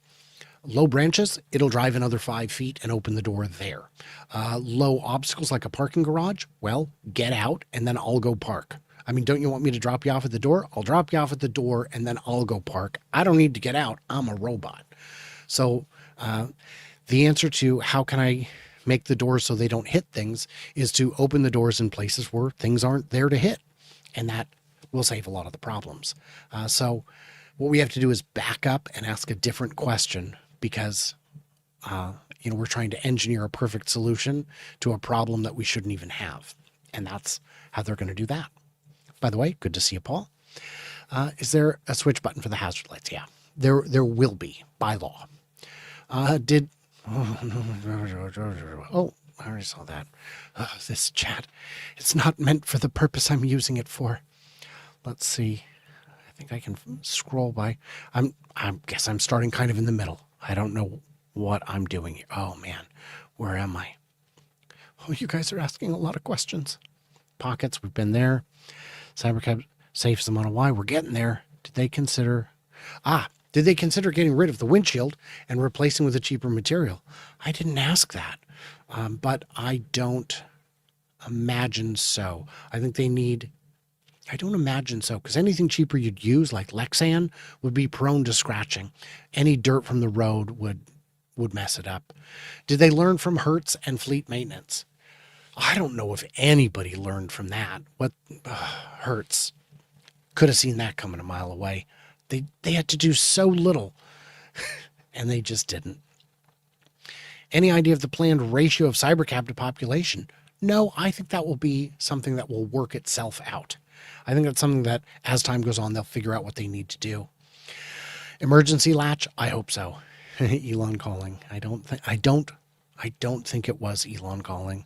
Low branches, it'll drive another 5 feet and open the door there. Low obstacles like a parking garage, well, get out and then I'll go park. I mean, don't you want me to drop you off at the door? I'll drop you off at the door and then I'll go park. I don't need to get out. I'm a robot. So the answer to how can I make the doors so they don't hit things is to open the doors in places where things aren't there to hit. And that will save a lot of the problems. So what we have to do is back up and ask a different question because, we're trying to engineer a perfect solution to a problem that we shouldn't even have. And that's how they're going to do that. By the way, good to see you, Paul. Is there a switch button for the hazard lights? Yeah, there will be by law. Oh, I already saw that. This chat, it's not meant for the purpose I'm using it for. Let's see. I think I can scroll by. I guess I'm starting kind of in the middle. I don't know what I'm doing here. Oh man, where am I? Oh, you guys are asking a lot of questions. Pockets, we've been there. Cybercab saves them on a Y. We're getting there. Did they consider getting rid of the windshield and replacing with a cheaper material? I didn't ask that, but I don't imagine so. I don't imagine so, because anything cheaper you'd use, like Lexan, would be prone to scratching. Any dirt from the road would mess it up. Did they learn from Hertz and fleet maintenance? I don't know if anybody learned from that. Hertz could have seen that coming a mile away. They had to do so little, and they just didn't. Any idea of the planned ratio of Cybercab to population? No, I think that will be something that will work itself out. I think that's something that, as time goes on, they'll figure out what they need to do. Emergency latch? I hope so. Elon calling. I don't think it was Elon calling,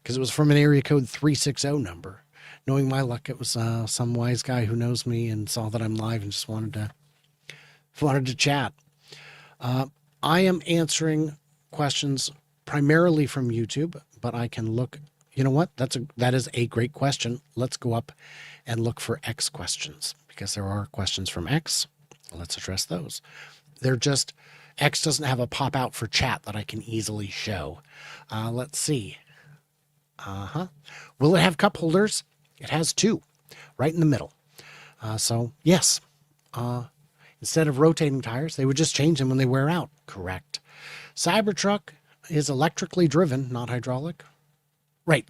because it was from an area code 360 number. Knowing my luck, it was some wise guy who knows me and saw that I'm live and just wanted to chat. I am answering questions primarily from YouTube, but I can look. You know what? That is a great question. Let's go up and look for X questions, because there are questions from X. Let's address those. X doesn't have a pop out for chat that I can easily show. Let's see. Will it have cup holders? It has 2 right in the middle. So yes, instead of rotating tires, they would just change them when they wear out. Correct. Cybertruck is electrically driven, not hydraulic. Right.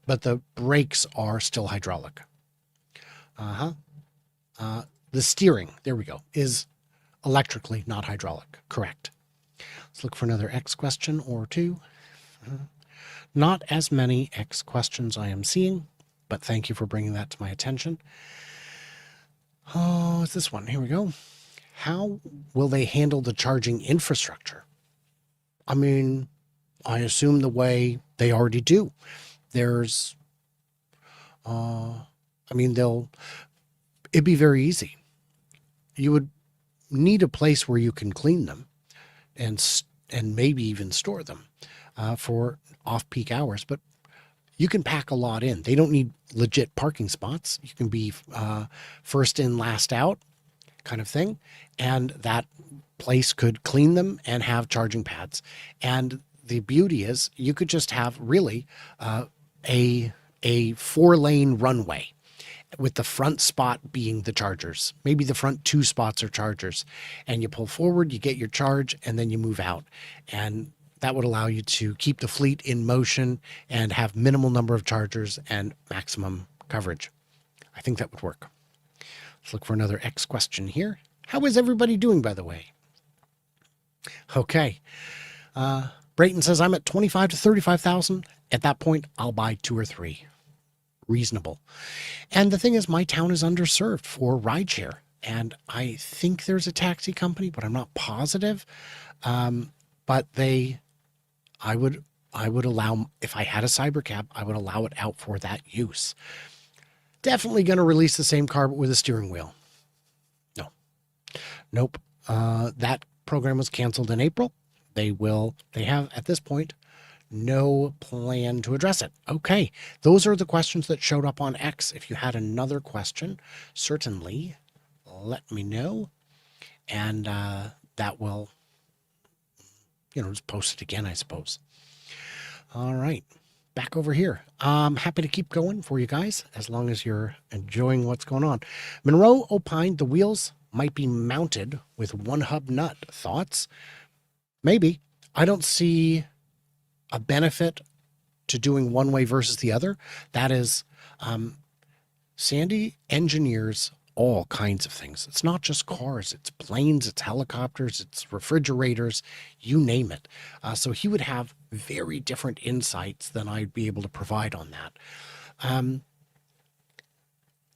But the brakes are still hydraulic. The steering, there we go, is electrically, not hydraulic. Correct. Let's look for another X question or 2. Not as many X questions I am seeing, but thank you for bringing that to my attention. Oh, it's this one. Here we go. How will they handle the charging infrastructure? I mean, I assume the way they already do. It'd be very easy. You would need a place where you can clean them and maybe even store them for off-peak hours, but you can pack a lot in. They don't need legit parking spots. You can be first in, last out kind of thing, and that place could clean them and have charging pads. And the beauty is you could just have really a 4-lane runway, with the front spot being the chargers. Maybe the front 2 spots are chargers, and you pull forward, you get your charge, and then you move out. And that would allow you to keep the fleet in motion and have minimal number of chargers and maximum coverage. I think that would work. Let's look for another X question here. How is everybody doing, by the way? Okay. Brayton says, I'm at 25 to 35,000. At that point, I'll buy 2 or 3. Reasonable. And the thing is, my town is underserved for rideshare. And I think there's a taxi company, but I'm not positive. But I would allow, if I had a Cybercab, I would allow it out for that use. Definitely going to release the same car, but with a steering wheel. No. Nope. That program was canceled in April. They have, at this point, no plan to address it. Okay. Those are the questions that showed up on X. If you had another question, certainly let me know. And that will, just post it again, I suppose. All right. Back over here. I'm happy to keep going for you guys as long as you're enjoying what's going on. Monroe opined the wheels might be mounted with one hub nut. Thoughts? Maybe. I don't see a benefit to doing one way versus the other. That is, Sandy engineers all kinds of things. It's not just cars, it's planes, it's helicopters, it's refrigerators, you name it. So he would have very different insights than I'd be able to provide on that.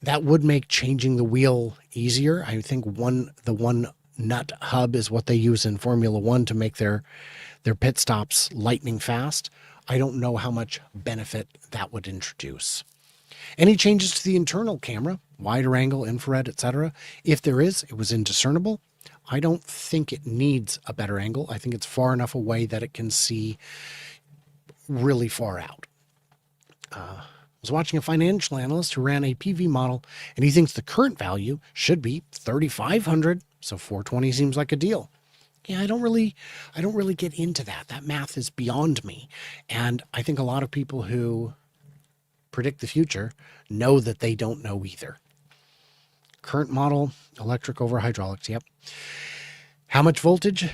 That would make changing the wheel easier. I think the one nut hub is what they use in Formula One to make their pit stops lightning fast. I don't know how much benefit that would introduce. Any changes to the internal camera, wider angle, infrared, etc.? If there is, it was indiscernible. I don't think it needs a better angle. I think it's far enough away that it can see really far out. I was watching a financial analyst who ran a PV model, and he thinks the current value should be 3,500. So 420 seems like a deal. Yeah, I don't really get into that. That math is beyond me. And I think a lot of people who predict the future know that they don't know either. Current model, electric over hydraulics. Yep. How much voltage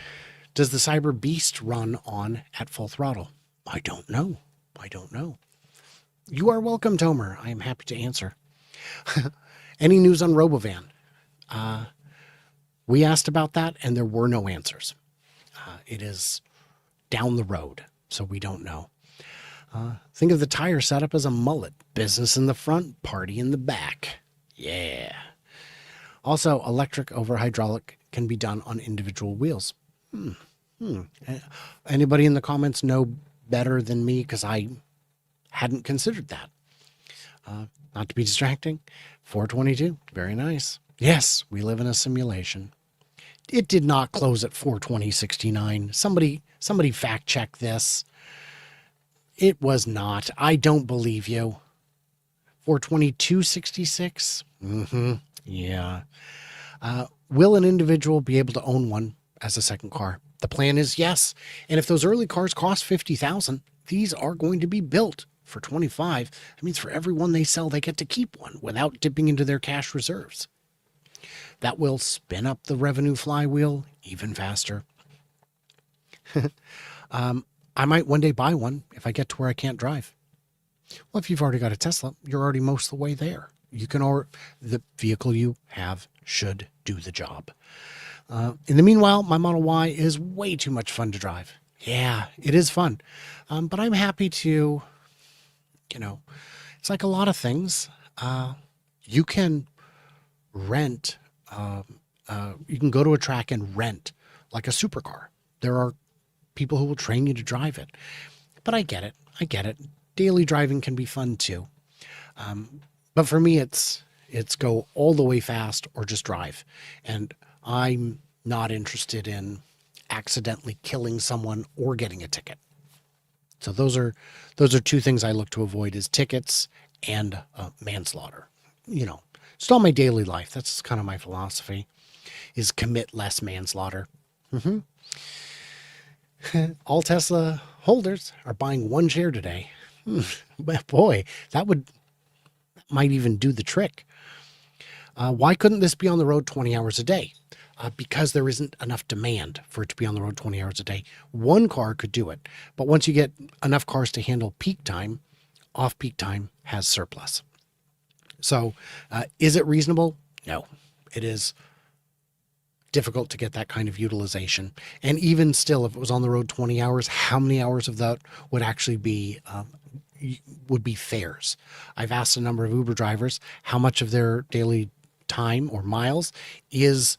does the Cyber Beast run on at full throttle? I don't know. You are welcome, Tomer. I am happy to answer. Any news on Robovan? We asked about that and there were no answers. It is down the road, so we don't know. Think of the tire setup as a mullet. Business in the front, party in the back. Yeah. Also, electric over hydraulic can be done on individual wheels. Anybody in the comments know better than me? Because I hadn't considered that. Not to be distracting. 422. Very nice. Yes, we live in a simulation. It did not close at 420.69. Somebody fact check this. It was not. I don't believe you. 422.66? Yeah. Will an individual be able to own one as a second car? The plan is yes. And if those early cars cost $50,000, these are going to be built for $25,000. That means for every one they sell, they get to keep one without dipping into their cash reserves. That will spin up the revenue flywheel even faster. I might one day buy one if I get to where I can't drive. Well, if you've already got a Tesla, you're already most of the way there. The vehicle you have should do the job. In the meanwhile, my Model Y is way too much fun to drive. Yeah, it is fun. But I'm happy to, it's like a lot of things. You can rent, you can go to a track and rent like a supercar. There are people who will train you to drive it. But I get it. Daily driving can be fun too. But for me, it's go all the way fast or just drive. And I'm not interested in accidentally killing someone or getting a ticket. So those are two things I look to avoid is tickets and manslaughter. It's not my daily life. That's kind of my philosophy is commit less manslaughter. All Tesla holders are buying one share today. But boy, that might even do the trick. Why couldn't this be on the road 20 hours a day? Because there isn't enough demand for it to be on the road 20 hours a day. One car could do it. But once you get enough cars to handle peak time, off-peak time has surplus. So is it reasonable? No, it is difficult to get that kind of utilization. And even still, if it was on the road 20 hours, how many hours of that would actually be fares? I've asked a number of Uber drivers how much of their daily time or miles is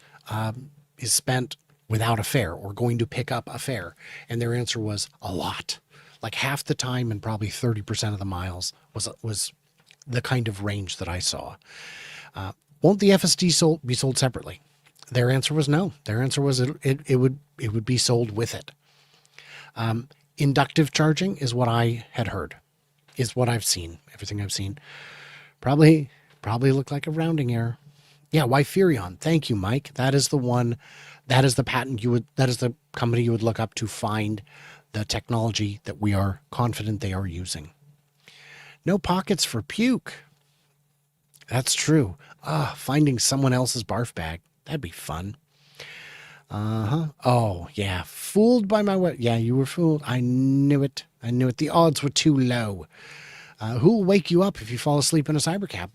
spent without a fare or going to pick up a fare. And their answer was a lot. Like half the time and probably 30% of the miles was the kind of range that I saw. Won't the FSD be sold separately? Their answer was no. Their answer was it would be sold with it. Inductive charging is what I had heard, is what I've seen. Everything I've seen probably looked like a rounding error. Yeah, Wyferion. Thank you, Mike. That is the one. That is the patent that is the company you would look up to find the technology that we are confident they are using. No pockets for puke. That's true. Finding someone else's barf bag. That'd be fun. Oh, yeah. Fooled by my way. Yeah, you were fooled. I knew it. I knew it. The odds were too low. Who will wake you up if you fall asleep in a cybercab?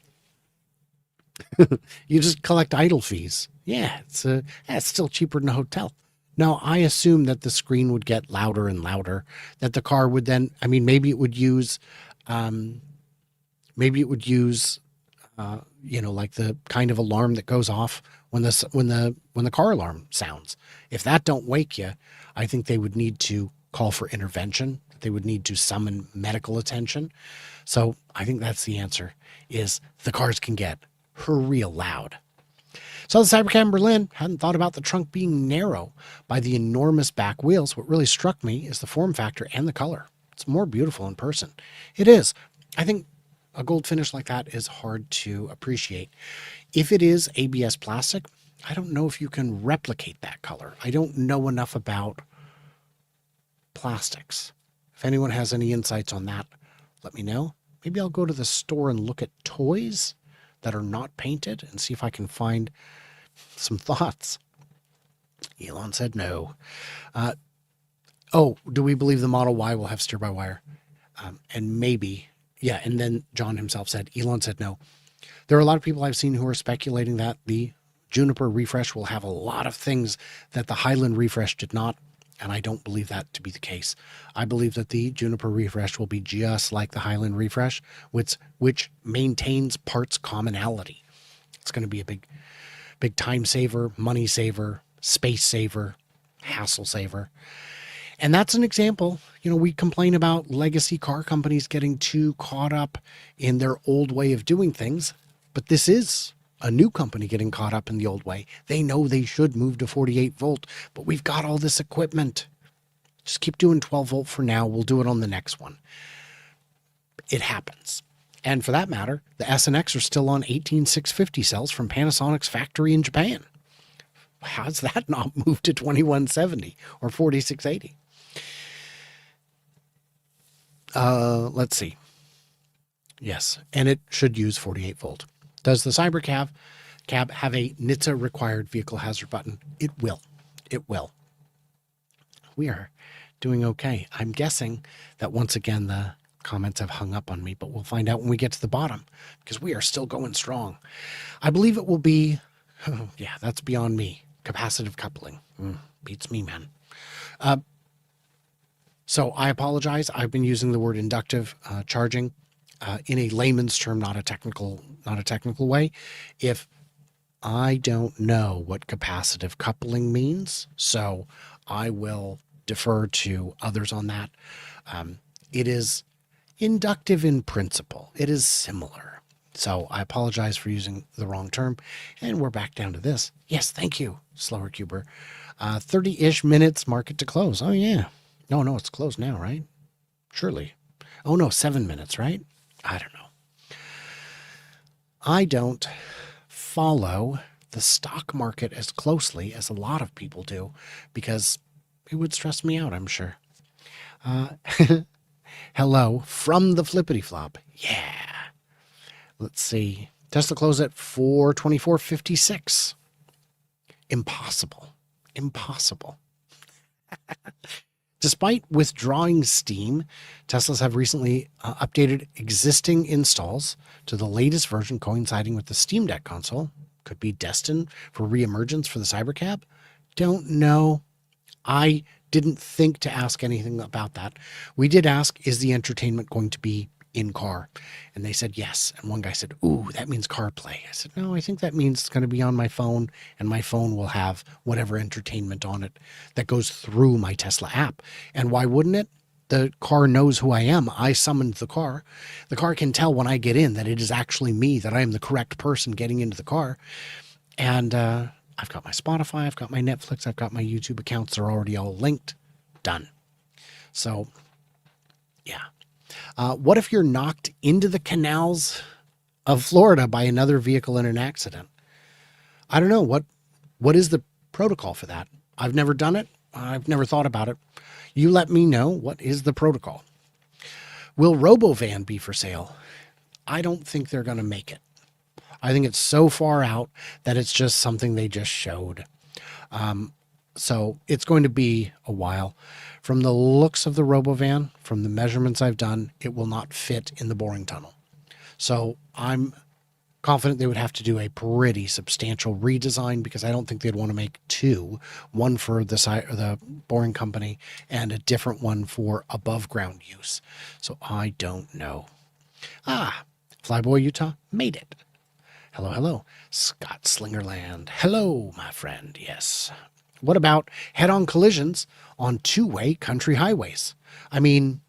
You just collect idle fees. Yeah, it's still cheaper than a hotel. Now, I assume that the screen would get louder and louder, that the car would then, I mean, maybe it would use, like the kind of alarm that goes off when the car alarm sounds. If that don't wake you, I think they would need to call for intervention. They would need to summon medical attention. So I think that's the answer, is the cars can get real loud. So the Cybercab in Berlin hadn't thought about the trunk being narrow by the enormous back wheels. What really struck me is the form factor and the color. It's more beautiful in person. It is. I think a gold finish like that is hard to appreciate. If it is ABS plastic, I don't know if you can replicate that color. I don't know enough about plastics. If anyone has any insights on that, let me know. Maybe I'll go to the store and look at toys that are not painted and see if I can find some thoughts. Elon said no. Do we believe the Model Y will have steer-by-wire? And maybe, yeah. And then John himself said, Elon said no. There are a lot of people I've seen who are speculating that the Juniper refresh will have a lot of things that the Highland refresh did not. And I don't believe that to be the case. I believe that the Juniper refresh will be just like the Highland refresh, which maintains parts commonality. It's going to be a big time saver, money saver, space saver, hassle saver. And that's an example. We complain about legacy car companies getting too caught up in their old way of doing things, but this is a new company getting caught up in the old way. They know they should move to 48 volt, but we've got all this equipment. Just keep doing 12 volt for now. We'll do it on the next one. It happens. And for that matter, the S and X are still on 18650 cells from Panasonic's factory in Japan. How's that not moved to 2170 or 4680? Let's see. Yes, and it should use 48 volt. Does the Cybercab have a NHTSA required vehicle hazard button? It will. It will. We are doing okay. I'm guessing that once again the comments have hung up on me, but we'll find out when we get to the bottom because we are still going strong. I believe it will be, that's beyond me. Capacitive coupling. Beats me, man. So I apologize. I've been using the word inductive charging in a layman's term, not a technical way. If I don't know what capacitive coupling means, so I will defer to others on that. It is inductive in principle. It is similar. So I apologize for using the wrong term. And we're back down to this. Yes, thank you, Slower Cuber. 30-ish minutes market to close. Oh, yeah. No, it's closed now, right? Surely. Oh, no, 7 minutes, right? I don't know. I don't follow the stock market as closely as a lot of people do because it would stress me out, I'm sure. Hello from the flippity flop. Yeah. Let's see. Tesla closed at 424.56. Impossible. Despite withdrawing Steam, Teslas have recently updated existing installs to the latest version coinciding with the Steam Deck console. Could be destined for reemergence for the Cybercab. Don't know. I didn't think to ask anything about that. We did ask, is the entertainment going to be in car? And they said yes. And one guy said, ooh, that means CarPlay. I said, no, I think that means it's going to be on my phone, and my phone will have whatever entertainment on it that goes through my Tesla app. And why wouldn't it? The car knows who I am. I summoned the car. The car can tell when I get in that it is actually me, that I am the correct person getting into the car. And I've got my Spotify, I've got my Netflix, I've got my YouTube accounts. They're already all linked. Done. So, yeah. What if you're knocked into the canals of Florida by another vehicle in an accident? I don't know what is the protocol for that. I've never done it. I've never thought about it. You let me know what is the protocol. Will RoboVan be for sale? I don't think they're going to make it. I think it's so far out that it's just something they just showed. So it's going to be a while. From the looks of the RoboVan, from the measurements I've done, it will not fit in the boring tunnel. So I'm confident they would have to do a pretty substantial redesign, because I don't think they'd want to make two, one for the boring company and a different one for above ground use. So I don't know. Flyboy Utah made it. Hello, hello. Scott Slingerland. Hello, my friend. Yes. What about head-on collisions on two-way country highways? I mean,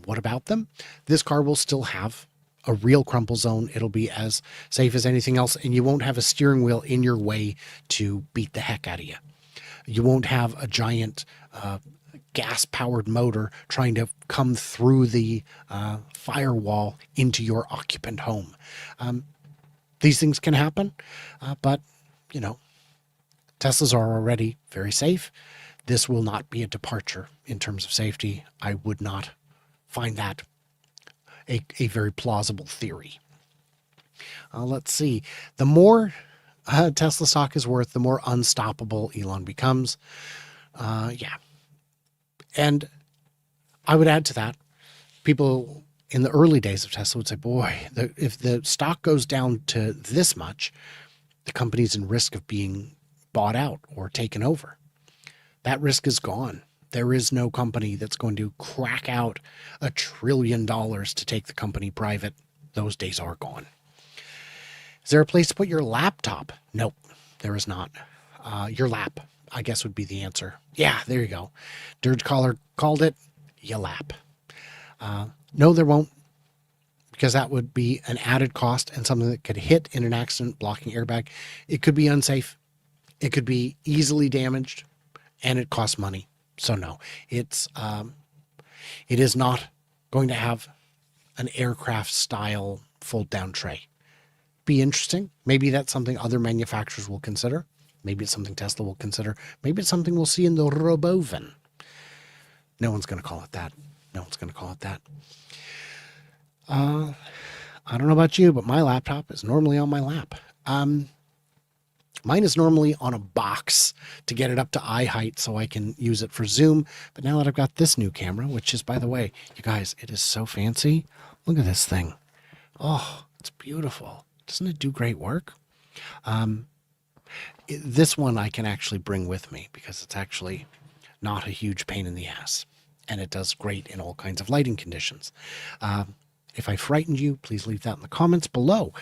what about them? This car will still have a real crumple zone. It'll be as safe as anything else, and you won't have a steering wheel in your way to beat the heck out of you. You won't have a giant gas-powered motor trying to come through the firewall into your occupant home. These things can happen, but, you know, Teslas are already very safe. This will not be a departure in terms of safety. I would not find that a very plausible theory. Let's see. The more Tesla stock is worth, the more unstoppable Elon becomes. Yeah. And I would add to that, people in the early days of Tesla would say, boy, if the stock goes down to this much, the company's in risk of being bought out or taken over. That risk is gone. There is no company that's going to crack out $1 trillion to take the company private. Those days are gone. Is there a place to put your laptop? Nope, there is not. Your lap, I guess, would be the answer. Yeah, there you go. Dirge Caller called it your lap. No, there won't, because that would be an added cost and something that could hit in an accident, blocking airbag. It could be unsafe. It could be easily damaged, and it costs money. So no, it is not going to have an aircraft style fold down tray. Be interesting. Maybe that's something other manufacturers will consider. Maybe it's something Tesla will consider. Maybe it's something we'll see in the RoboVan. No one's going to call it that. No one's going to call it that. I don't know about you, but my laptop is normally on my lap. Mine is normally on a box to get it up to eye height so I can use it for Zoom. But now that I've got this new camera, which is, by the way, you guys, it is so fancy. Look at this thing. Oh, it's beautiful. Doesn't it do great work? This one I can actually bring with me because it's actually not a huge pain in the ass. And it does great in all kinds of lighting conditions. If I frightened you, please leave that in the comments below.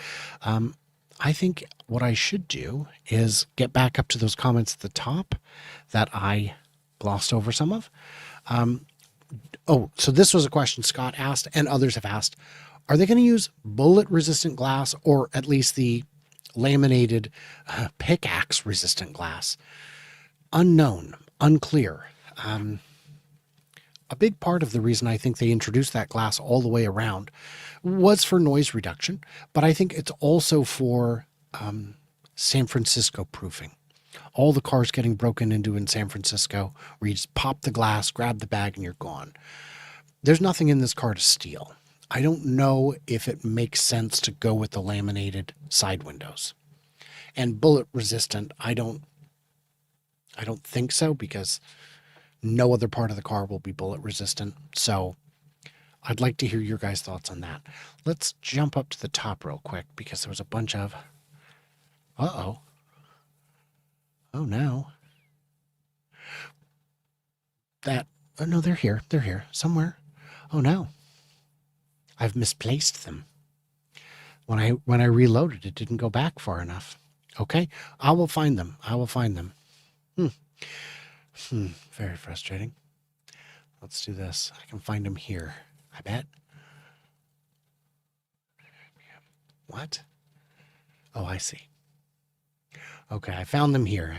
I think what I should do is get back up to those comments at the top that I glossed over some of. So this was a question Scott asked and others have asked. Are they going to use bullet-resistant glass, or at least the laminated pickaxe-resistant glass? Unknown, unclear. A big part of the reason I think they introduced that glass all the way around was for noise reduction, but I think it's also for San Francisco proofing. All the cars getting broken into in San Francisco, where you just pop the glass, grab the bag, and you're gone. There's nothing in this car to steal. I don't know if it makes sense to go with the laminated side windows. And bullet resistant, I don't think so, because no other part of the car will be bullet resistant. So I'd like to hear your guys' thoughts on that. Let's jump up to the top real quick, because there was a bunch of... Oh, no. Oh, no, they're here. They're here somewhere. Oh, no. I've misplaced them. When I reloaded, it didn't go back far enough. Okay, I will find them. Very frustrating. Let's do this. I can find them here, I bet. What? Oh, I see. Okay, I found them here.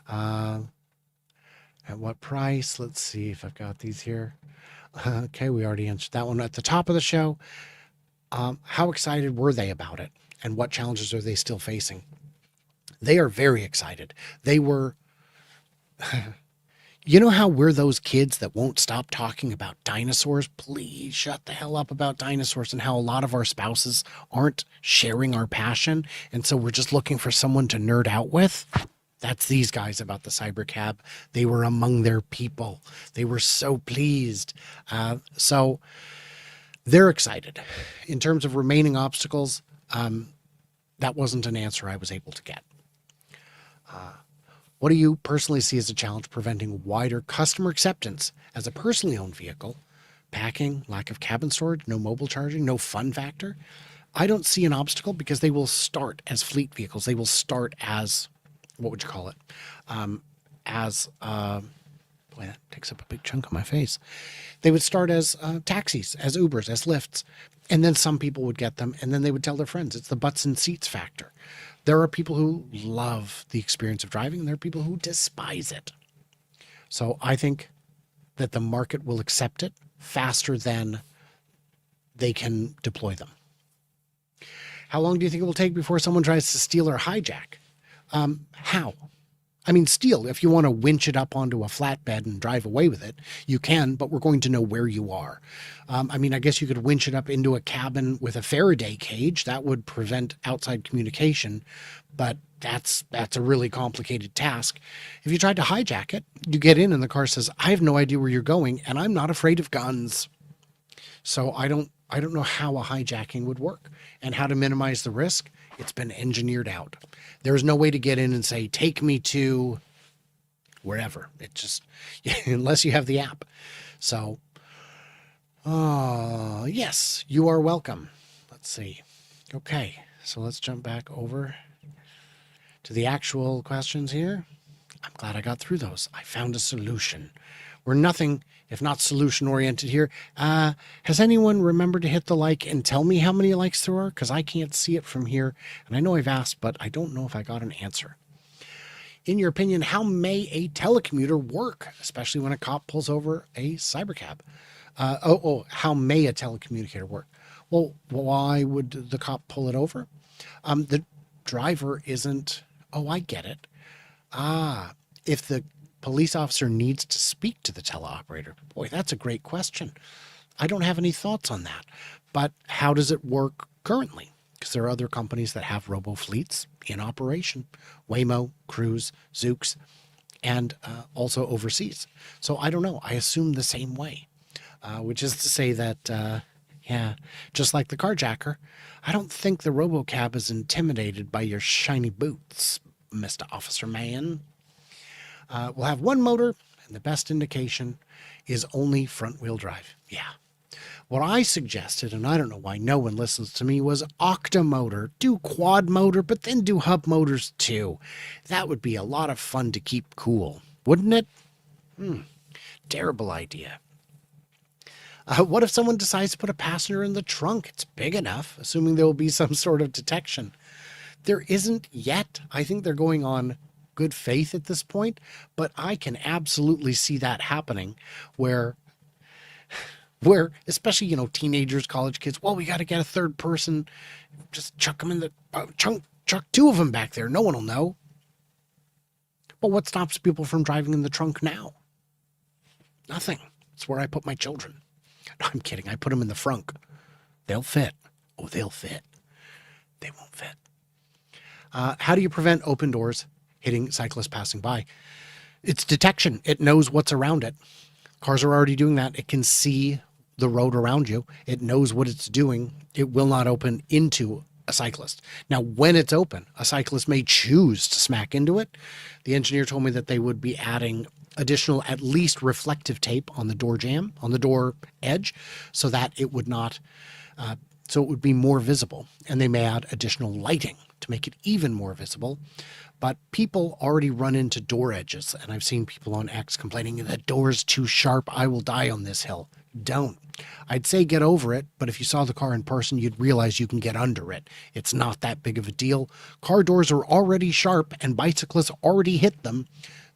At what price? Let's see if I've got these here. Okay, we already answered that one at the top of the show. How excited were they about it? And what challenges are they still facing? They are very excited. They were, you know how we're those kids that won't stop talking about dinosaurs? Please shut the hell up about dinosaurs, and how a lot of our spouses aren't sharing our passion. And so we're just looking for someone to nerd out with. That's these guys about the Cybercab. They were among their people. They were so pleased. So they're excited. In terms of remaining obstacles, that wasn't an answer I was able to get. What do you personally see as a challenge preventing wider customer acceptance as a personally owned vehicle? Packing, lack of cabin storage, no mobile charging, no fun factor? I don't see an obstacle because they will start as fleet vehicles. They will start as, what would you call it? Boy, that takes up a big chunk of my face. They would start as taxis, as Ubers, as Lyfts, and then some people would get them, and then they would tell their friends. It's the butts and seats factor. There are people who love the experience of driving, and there are people who despise it. So I think that the market will accept it faster than they can deploy them. How long do you think it will take before someone tries to steal or hijack? How? I mean, steal, if you want to winch it up onto a flatbed and drive away with it, you can, but we're going to know where you are. I mean, I guess you could winch it up into a cabin with a Faraday cage. That would prevent outside communication, but that's a really complicated task. If you tried to hijack it, you get in and the car says, I have no idea where you're going, and I'm not afraid of guns. So I don't know how a hijacking would work and how to minimize the risk. It's been engineered out. There's no way to get in and say, take me to wherever. It just, unless you have the app. So, yes, you are welcome. Let's see. Okay, so let's jump back over to the actual questions here. I'm glad I got through those. I found a solution. We're nothing if not solution oriented here. Has anyone remembered to hit the like and tell me how many likes there are? Because I can't see it from here. And I know I've asked, but I don't know if I got an answer. In your opinion, how may a telecommuter work, especially when a cop pulls over a cybercab? How may a telecommunicator work? Well, why would the cop pull it over? The driver isn't... Oh, I get it. If the police officer needs to speak to the teleoperator. Boy, that's a great question. I don't have any thoughts on that. But how does it work currently? Because there are other companies that have robo-fleets in operation. Waymo, Cruise, Zoox, and also overseas. So I don't know. I assume the same way. Which is to say that, just like the carjacker, I don't think the RoboCab is intimidated by your shiny boots, Mr. Officer Man. We'll have one motor, and the best indication is only front-wheel drive. Yeah. What I suggested, and I don't know why no one listens to me, was octomotor. Do quad motor, but then do hub motors too. That would be a lot of fun to keep cool, wouldn't it? Terrible idea. What if someone decides to put a passenger in the trunk? It's big enough, assuming there will be some sort of detection. There isn't yet. I think they're going on good faith at this point, but I can absolutely see that happening where especially, teenagers, college kids, well, we got to get a third person, just chuck them in the chuck two of them back there. No one will know. But what stops people from driving in the trunk now? Nothing. It's where I put my children. No, I'm kidding. I put them in the frunk. They'll fit. Oh, they'll fit. They won't fit. How do you prevent open doors hitting cyclists passing by? It's detection. It knows what's around it. Cars are already doing that. It can see the road around you. It knows what it's doing. It will not open into a cyclist. Now, when it's open, a cyclist may choose to smack into it. The engineer told me that they would be adding additional, at least reflective tape on the door jamb, on the door edge, so that it would not, so it would be more visible. And they may add additional lighting to make it even more visible. But people already run into door edges, and I've seen people on X complaining, the door's too sharp, I will die on this hill. Don't. I'd say get over it, but if you saw the car in person, you'd realize you can get under it. It's not that big of a deal. Car doors are already sharp, and bicyclists already hit them.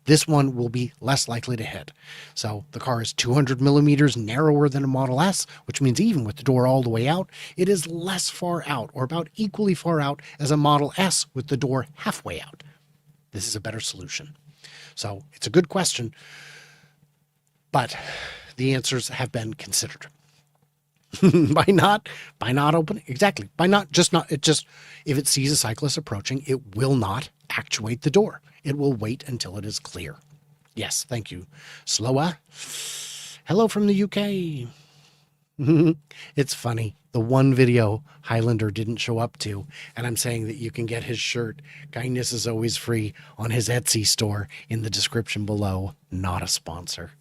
This one will be less likely to hit. So the car is 200 millimeters narrower than a Model S, which means even with the door all the way out, it is less far out, or about equally far out as a Model S with the door halfway out. This is a better solution. So it's a good question, but the answers have been considered. by not opening, exactly, by not just not it just if it sees a cyclist approaching, it will not actuate the door. It will wait until it is clear. Yes, thank you, Slowa. Hello from the UK. It's funny, the one video Highlander didn't show up to, and I'm saying that you can get his shirt, Kindness is Always Free, on his Etsy store in the description below. Not a sponsor.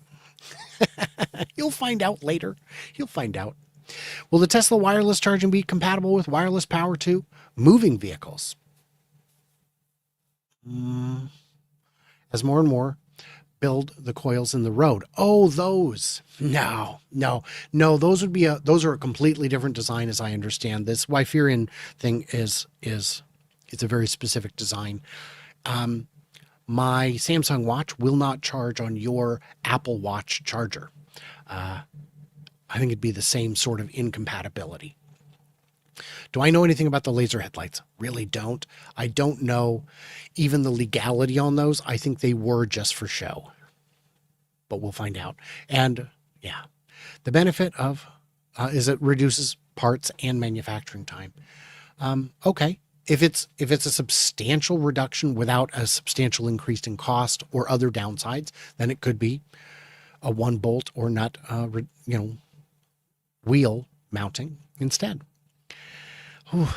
You'll find out later. You'll find out. Will the Tesla wireless charging be compatible with wireless power to moving vehicles? As more and more build the coils in the road. Oh, those. No. Those would be those are a completely different design, as I understand. This Wi-Fi thing is it's a very specific design. My Samsung watch will not charge on your Apple Watch charger. I think it'd be the same sort of incompatibility. Do I know anything about the laser headlights? Really don't. I don't know even the legality on those. I think they were just for show, but we'll find out. And yeah, the benefit of is it reduces parts and manufacturing time. Okay. If it's a substantial reduction without a substantial increase in cost or other downsides, then it could be a 1 bolt or nut, wheel mounting instead. Whew.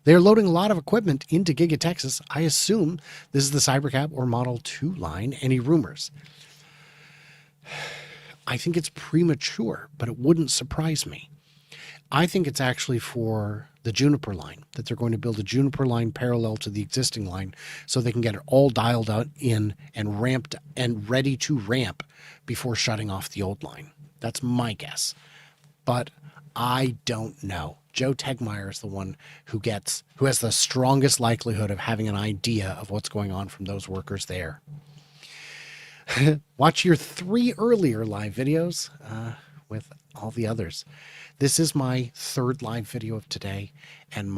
They're loading a lot of equipment into Giga Texas. I assume this is the Cybercab or Model 2 line. Any rumors? I think it's premature, but it wouldn't surprise me. I think it's actually for the Juniper line, that they're going to build a Juniper line parallel to the existing line so they can get it all dialed out in and ramped and ready to ramp before shutting off the old line. That's my guess. But I don't know. Joe Tegmeyer is the one who has the strongest likelihood of having an idea of what's going on from those workers there. Watch your 3 earlier live videos with all the others. This is my 3rd live video of today, and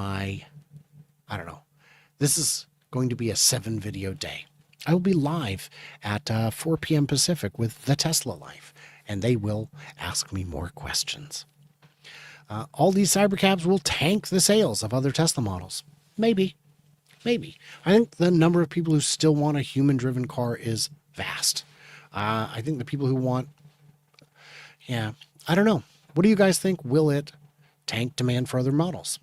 this is going to be a 7 video day. I will be live at 4 p.m. Pacific with the Tesla Life, and they will ask me more questions. All these Cybercabs will tank the sales of other Tesla models. Maybe. I think the number of people who still want a human-driven car is vast. I think the people who want... Yeah, I don't know. What do you guys think? Will it tank demand for other models?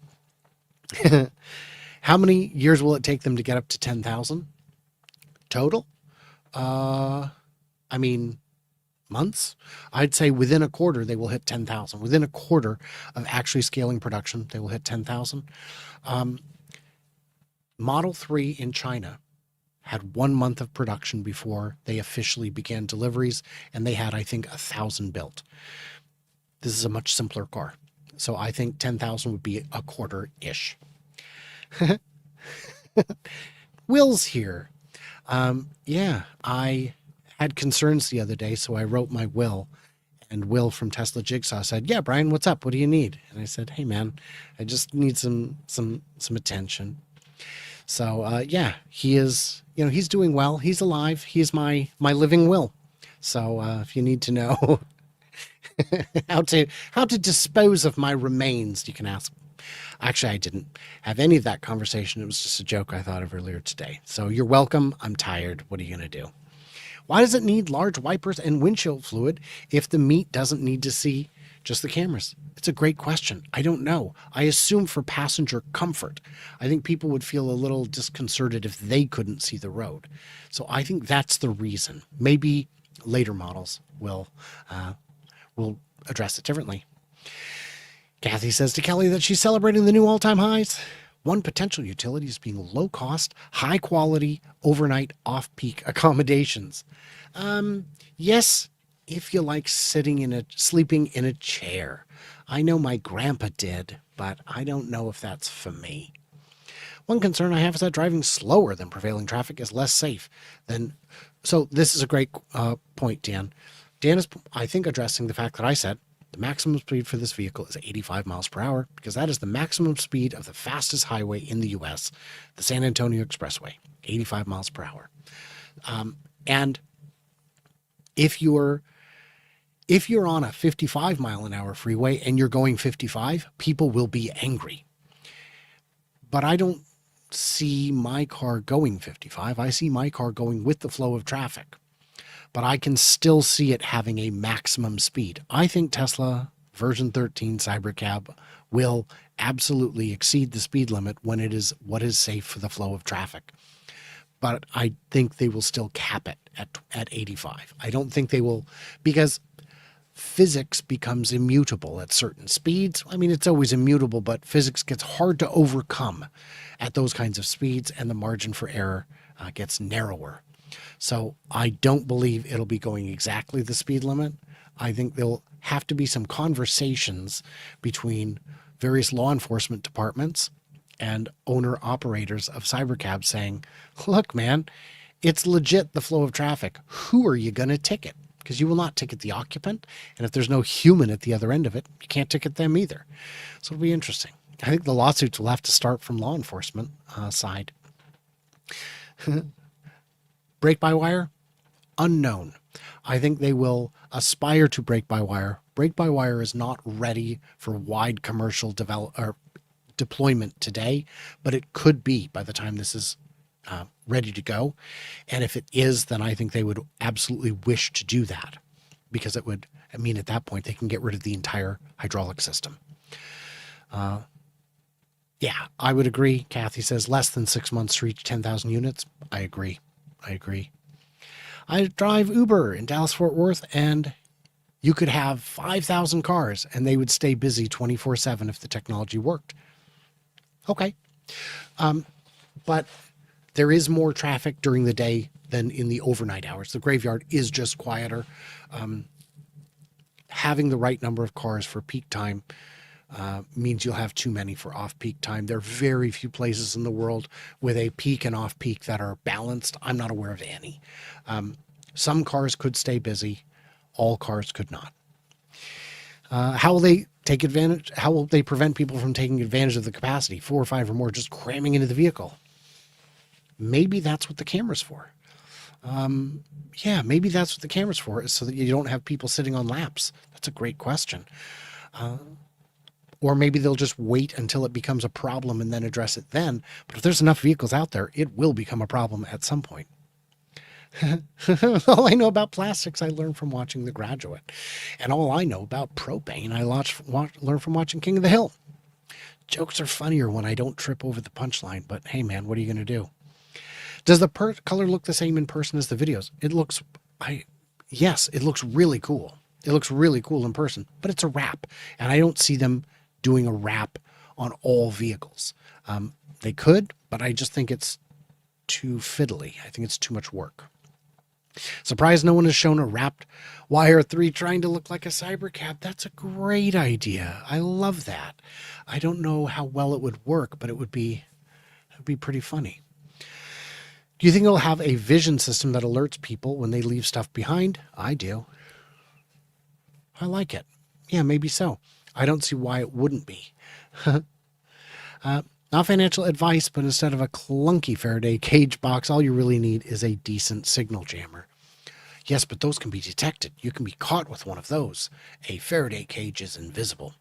How many years will it take them to get up to 10,000 total? Months. I'd say within a quarter, they will hit 10,000. Within a quarter of actually scaling production, they will hit 10,000. Model 3 in China had 1 month of production before they officially began deliveries, and they had, I think, 1,000 built. This is a much simpler car. So I think 10,000 would be a quarter-ish. Will's here. Yeah, I had concerns the other day, so I wrote my will. And Will from Tesla Jigsaw said, "Yeah, Brian, what's up? What do you need?" And I said, "Hey, man, I just need some attention." So, yeah, he is, he's doing well. He's alive. He's my living will. So, if you need to know how to dispose of my remains, you can ask. Actually, I didn't have any of that conversation. It was just a joke I thought of earlier today. So you're welcome. I'm tired. What are you going to do? Why does it need large wipers and windshield fluid if the meat doesn't need to see just the cameras? It's a great question. I don't know. I assume for passenger comfort. I think people would feel a little disconcerted if they couldn't see the road. So I think that's the reason. Maybe later models will address it differently. Kathy says to Kelly that she's celebrating the new all-time highs. One potential utility is being low-cost, high-quality, overnight, off-peak accommodations. Yes, if you like sleeping in a chair. I know my grandpa did, but I don't know if that's for me. One concern I have is that driving slower than prevailing traffic is less safe than... So this is a great point, Dan. Dan is, I think, addressing the fact that I said the maximum speed for this vehicle is 85 miles per hour because that is the maximum speed of the fastest highway in the U.S., the San Antonio Expressway, 85 miles per hour. And if you're on a 55 mile an hour freeway and you're going 55, people will be angry. But I don't see my car going 55. I see my car going with the flow of traffic. But I can still see it having a maximum speed. I think Tesla version 13 Cybercab will absolutely exceed the speed limit when it is what is safe for the flow of traffic. But I think they will still cap it at 85. I don't think they will, because physics becomes immutable at certain speeds. I mean, it's always immutable, but physics gets hard to overcome at those kinds of speeds, and the margin for error gets narrower. So I don't believe it'll be going exactly the speed limit. I think there'll have to be some conversations between various law enforcement departments and owner-operators of Cybercab saying, look, man, it's legit the flow of traffic. Who are you going to ticket? Because you will not ticket the occupant. And if there's no human at the other end of it, you can't ticket them either. So it'll be interesting. I think the lawsuits will have to start from law enforcement side. Brake-by-wire? Unknown. I think they will aspire to brake-by-wire. Brake-by-wire is not ready for wide commercial deployment today, but it could be by the time this is ready to go. And if it is, then I think they would absolutely wish to do that, because it would mean at that point they can get rid of the entire hydraulic system. Yeah, I would agree. Kathy says less than 6 months to reach 10,000 units. I agree. I drive Uber in Dallas-Fort Worth, and you could have 5,000 cars and they would stay busy 24/7 if the technology worked. Okay. But there is more traffic during the day than in the overnight hours. The graveyard is just quieter. Having the right number of cars for peak time means you'll have too many for off-peak time. There are very few places in the world with a peak and off-peak that are balanced. I'm not aware of any. Some cars could stay busy. All cars could not. How will they take advantage? How will they prevent people from taking advantage of the capacity? 4 or 5 or more just cramming into the vehicle. Maybe that's what the camera's for. Yeah, maybe that's what the camera's for, is so that you don't have people sitting on laps. That's a great question. Or maybe they'll just wait until it becomes a problem and then address it then. But if there's enough vehicles out there, it will become a problem at some point. All I know about plastics, I learned from watching The Graduate. And all I know about propane, I learned from watching King of the Hill. Jokes are funnier when I don't trip over the punchline, but hey man, what are you going to do? Does the color look the same in person as the videos? Yes, it looks really cool. It looks really cool in person, but it's a wrap. And I don't see them doing a wrap on all vehicles. They could, but I just think it's too fiddly. I think it's too much work. Surprised no one has shown a wrapped Wire 3 trying to look like a Cybercab. That's a great idea. I love that. I don't know how well it would work, but it would be pretty funny. Do you think it'll have a vision system that alerts people when they leave stuff behind? I do. I like it. Yeah, maybe so. I don't see why it wouldn't be. Not financial advice, but instead of a clunky Faraday cage box, all you really need is a decent signal jammer. Yes, but those can be detected. You can be caught with one of those. A Faraday cage is invisible.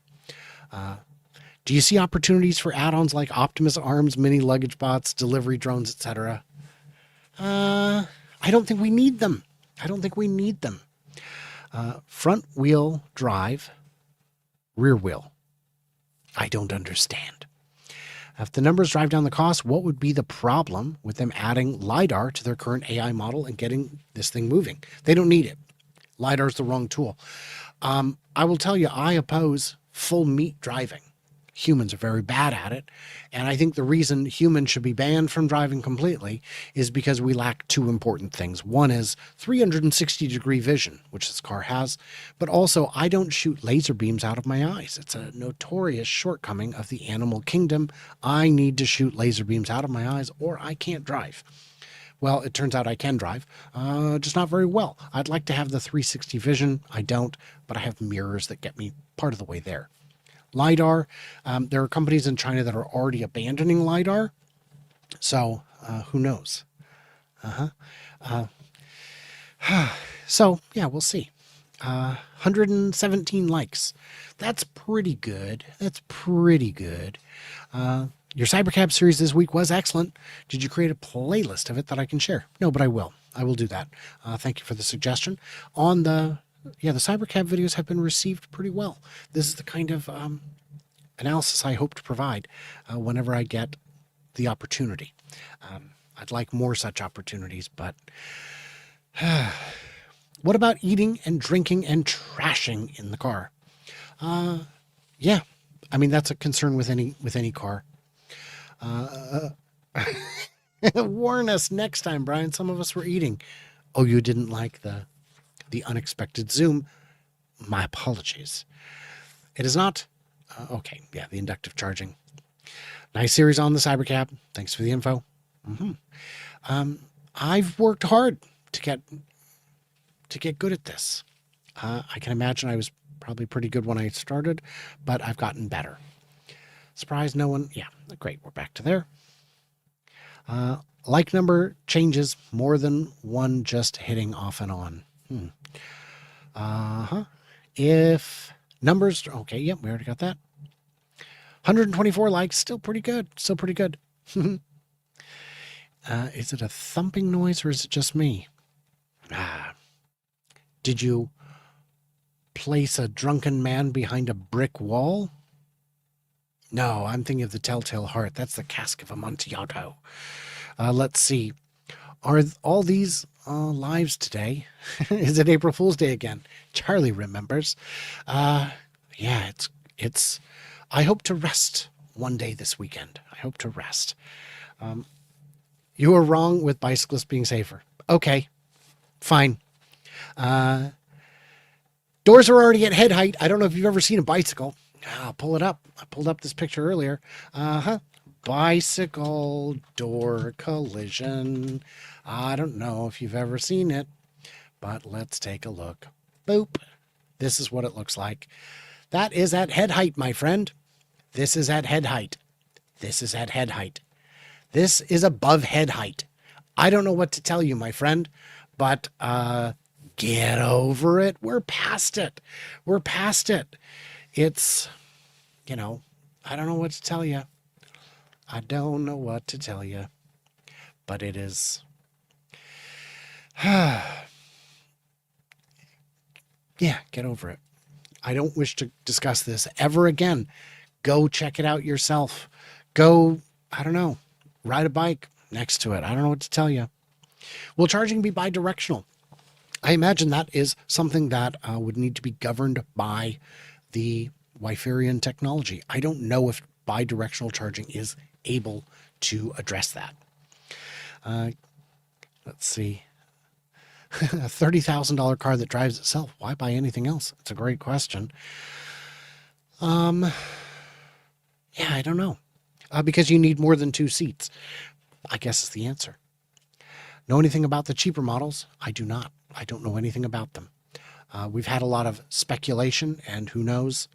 Do you see opportunities for add-ons like Optimus Arms, mini luggage bots, delivery drones, etc.? I don't think we need them. Front wheel drive, rear wheel. I don't understand. If the numbers drive down the cost, what would be the problem with them adding LiDAR to their current AI model and getting this thing moving? They don't need it. LiDAR is the wrong tool. I will tell you, I oppose full meat driving. Humans are very bad at it. And I think the reason humans should be banned from driving completely is because we lack 2 important things. One is 360-degree vision, which this car has, but also I don't shoot laser beams out of my eyes. It's a notorious shortcoming of the animal kingdom. I need to shoot laser beams out of my eyes or I can't drive. Well, it turns out I can drive, just not very well. I'd like to have the 360 vision. I don't, but I have mirrors that get me part of the way there. LiDAR, there are companies in China that are already abandoning LiDAR. So who knows? So, yeah, we'll see. 117 likes. That's pretty good. That's pretty good. Your Cybercab series this week was excellent. Did you create a playlist of it that I can share? No, but I will. I will do that. Thank you for the suggestion. The Cybercab videos have been received pretty well. This is the kind of analysis I hope to provide whenever I get the opportunity. I'd like more such opportunities, but what about eating and drinking and trashing in the car? Yeah, I mean that's a concern with any car. Warn us next time, Brian. Some of us were eating. Oh, you didn't like the unexpected zoom. My apologies. It is not okay. Yeah, the inductive charging. Nice series on the Cybercab. Thanks for the info. I've worked hard to get good at this. I can imagine I was probably pretty good when I started, but I've gotten better. Surprise, no one. Yeah, great. We're back to there. Like number changes more than one just hitting off and on. If numbers, okay, yep, we already got that. 124 likes, still pretty good. Still pretty good. Is it a thumping noise or is it just me? Did you place a drunken man behind a brick wall? No, I'm thinking of the Telltale Heart. That's the Cask of Amontillado. Let's see. Are all these lives today? Is it April Fool's Day again? Charlie remembers. Yeah, it's. I hope to rest one day this weekend. I hope to rest. You were wrong with bicyclists being safer. Okay, fine. Doors are already at head height. I don't know if you've ever seen a bicycle. I'll pull it up. I pulled up this picture earlier. Bicycle door collision. I don't know if you've ever seen it, but let's take a look. Boop. This is what it looks like. That is at head height, my friend. This is at head height. This is at head height. This is above head height. I don't know what to tell you, my friend, but get over it. We're past it. We're past it. It's, I don't know what to tell you. I don't know what to tell you, but it is. Yeah, get over it. I don't wish to discuss this ever again. Go check it out yourself. Go, I don't know, ride a bike next to it. I don't know what to tell you. Will charging be bi-directional? I imagine that is something that would need to be governed by the Wi-Fi technology. I don't know if bi-directional charging is able to address that. Let's see. A $30,000 car that drives itself. Why buy anything else? It's a great question. Yeah, I don't know. Because you need more than 2 seats, I guess is the answer. Know anything about the cheaper models? I do not. I don't know anything about them. We've had a lot of speculation, and who knows,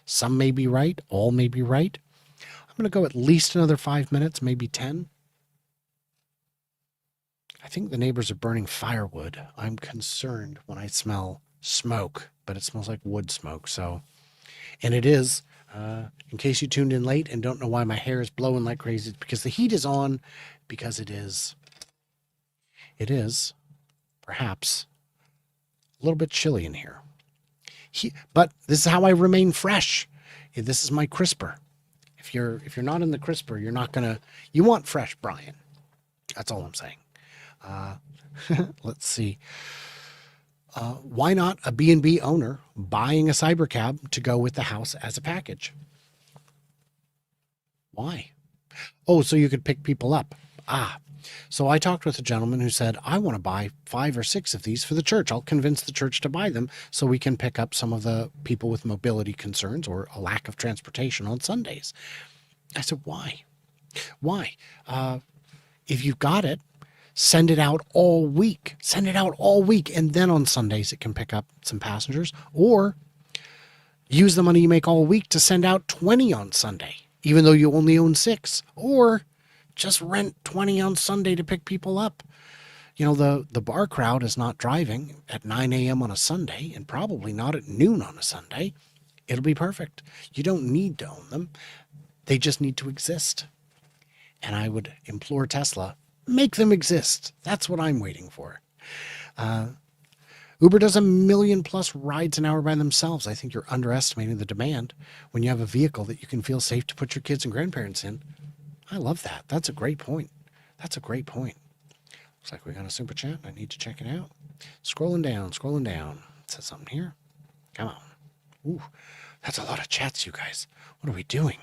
some may be right, all may be right. I'm going to go at least another 5 minutes, maybe 10. I think the neighbors are burning firewood. I'm concerned when I smell smoke, but it smells like wood smoke. So, and it is, in case you tuned in late and don't know why my hair is blowing like crazy, it's because the heat is on, because it is perhaps a little bit chilly in here. But this is how I remain fresh. This is my crisper. If you're not in the crisper, you're not gonna. You want fresh, Brian. That's all I'm saying. Let's see. Why not a B&B owner buying a Cybercab to go with the house as a package? Why? Oh, so you could pick people up. So I talked with a gentleman who said, I want to buy 5 or 6 of these for the church. I'll convince the church to buy them so we can pick up some of the people with mobility concerns or a lack of transportation on Sundays. I said, why? Why? If you've got it, send it out all week. Send it out all week. And then on Sundays, it can pick up some passengers. Or use the money you make all week to send out 20 on Sunday, even though you only own 6. Or just rent 20 on Sunday to pick people up. You know, the bar crowd is not driving at 9 a.m. on a Sunday, and probably not at noon on a Sunday. It'll be perfect. You don't need to own them. They just need to exist. And I would implore Tesla, make them exist. That's what I'm waiting for. Uber does 1,000,000+ rides an hour by themselves. I think you're underestimating the demand when you have a vehicle that you can feel safe to put your kids and grandparents in. I love that. That's a great point. That's a great point. Looks like we got a super chat. I need to check it out. Scrolling down, scrolling down. It says something here. Come on. Ooh, that's a lot of chats, you guys. What are we doing?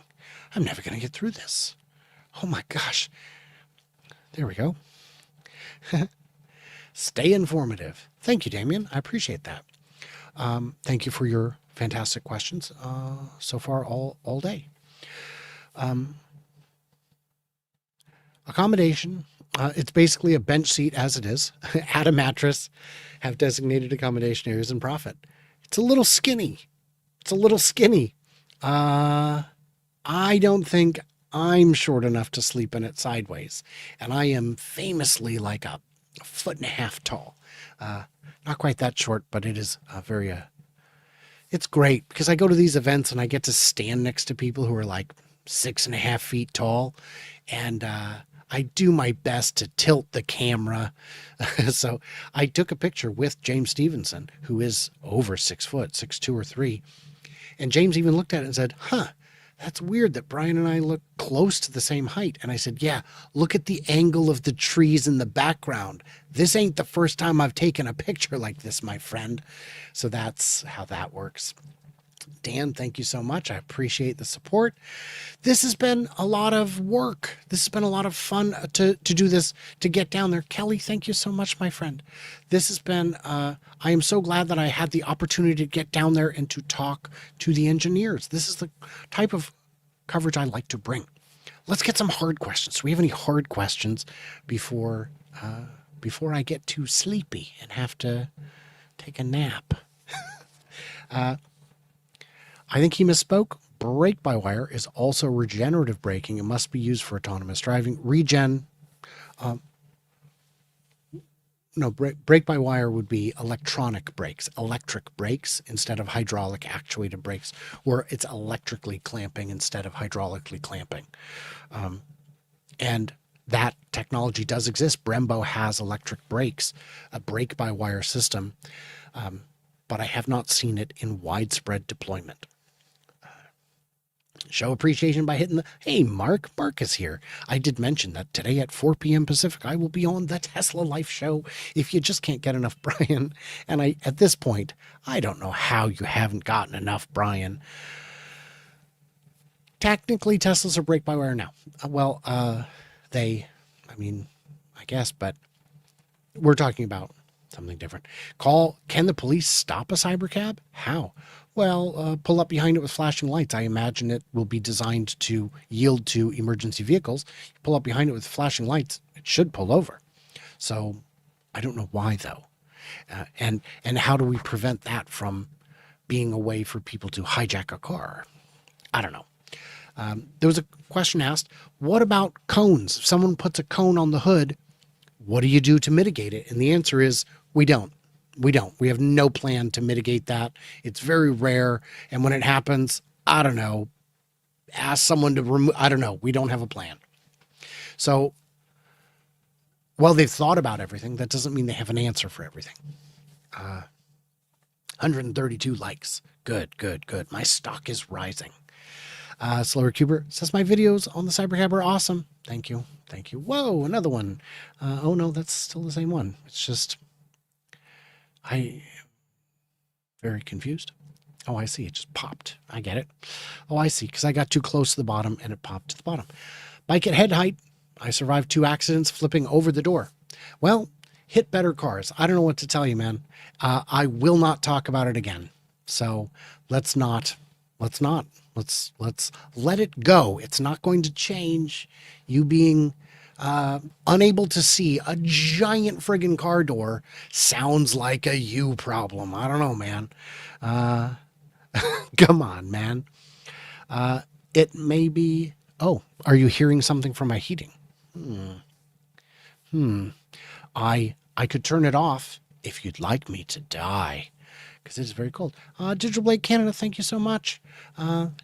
I'm never going to get through this. Oh my gosh. There we go. Stay informative. Thank you, Damien. I appreciate that. Thank you for your fantastic questions so far all day. Accommodation. It's basically a bench seat as it is. Add a mattress. Have designated accommodation areas and profit. It's a little skinny. It's a little skinny. I don't think I'm short enough to sleep in it sideways. And I am famously like a 1.5 feet tall. Not quite that short, but it is very, it's great because I go to these events and I get to stand next to people who are like 6.5 feet tall. And I do my best to tilt the camera. So I took a picture with James Stevenson, who is over 6 foot, 6'2" or 3. And James even looked at it and said, huh, that's weird that Brian and I look close to the same height. And I said, yeah, look at the angle of the trees in the background. This ain't the first time I've taken a picture like this, my friend. So that's how that works. Dan, thank you so much. I appreciate the support. This has been a lot of work. This has been a lot of fun to do this, to get down there. Kelly, thank you so much, my friend. This has been, I am so glad that I had the opportunity to get down there and to talk to the engineers. This is the type of coverage I like to bring. Let's get some hard questions. Do we have any hard questions before I get too sleepy and have to take a nap? I think he misspoke. Brake-by-wire is also regenerative braking and must be used for autonomous driving. No, brake-by-wire would be electronic brakes, electric brakes instead of hydraulic actuated brakes, where it's electrically clamping instead of hydraulically clamping. And that technology does exist. Brembo has electric brakes, a brake-by-wire system, but I have not seen it in widespread deployment. Show appreciation by hitting the... Hey, Mark is here. I did mention that today at 4 p.m. Pacific, I will be on the Tesla Life Show. If you just can't get enough Brian, and at this point, I don't know how you haven't gotten enough Brian. Technically, Teslas are brake-by-wire now. I guess, but we're talking about something different. Can the police stop a Cybercab? How? Well, pull up behind it with flashing lights. I imagine it will be designed to yield to emergency vehicles. You pull up behind it with flashing lights, it should pull over. So I don't know why, though. And how do we prevent that from being a way for people to hijack a car? I don't know. There was a question asked, what about cones? If someone puts a cone on the hood, what do you do to mitigate it? And the answer is, we don't. We have no plan to mitigate that. It's very rare. And when it happens, I don't know, ask someone to remove, I don't know. We don't have a plan. So, while they've thought about everything, that doesn't mean they have an answer for everything. 132 likes. Good. My stock is rising. Slower Cuber says my videos on the Cybercab are awesome. Thank you. Whoa, another one. Oh no, that's still the same one. It's just... I'm very confused. Oh, I see. It just popped. I get it. Oh, I see. Because I got too close to the bottom and it popped to the bottom. Bike at head height. I survived 2 accidents flipping over the door. Well, hit better cars. I don't know what to tell you, man. I will not talk about it again. So let's let it go. It's not going to change. You being unable to see a giant friggin' car door sounds like a you problem. I don't know, man. Come on, man. It may be... Oh, are you hearing something from my heating? I I could turn it off if you'd like me to die, because it is very cold. Digital Blade Canada, thank you so much.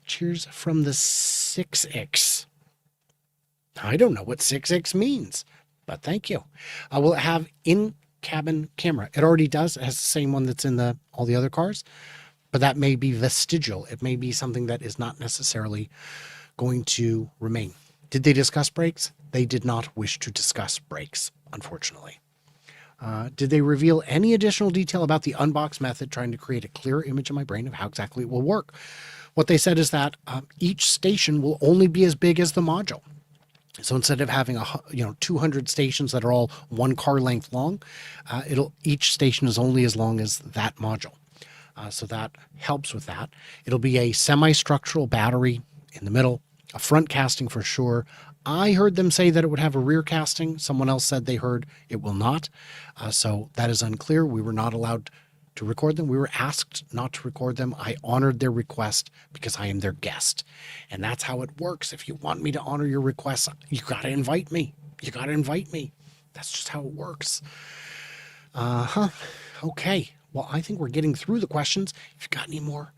Cheers from the 6X. I don't know what 6X means, but thank you. Will it have in-cabin camera? It already does. It has the same one that's in all the other cars, but that may be vestigial. It may be something that is not necessarily going to remain. Did they discuss brakes? They did not wish to discuss brakes, unfortunately. Did they reveal any additional detail about the unbox method, trying to create a clearer image in my brain of how exactly it will work? What they said is that each station will only be as big as the module. So instead of having 200 stations that are all one car length long, each station is only as long as that module. So that helps with that. It'll be a semi-structural battery in the middle, a front casting for sure. I heard them say that it would have a rear casting. Someone else said they heard it will not. So that is unclear. We were not allowed to record them. We were asked not to record them. I honored their request because I am their guest. And that's how it works. If you want me to honor your request, you got to invite me. You got to invite me. That's just how it works. Okay. Well, I think we're getting through the questions. If you've got any more,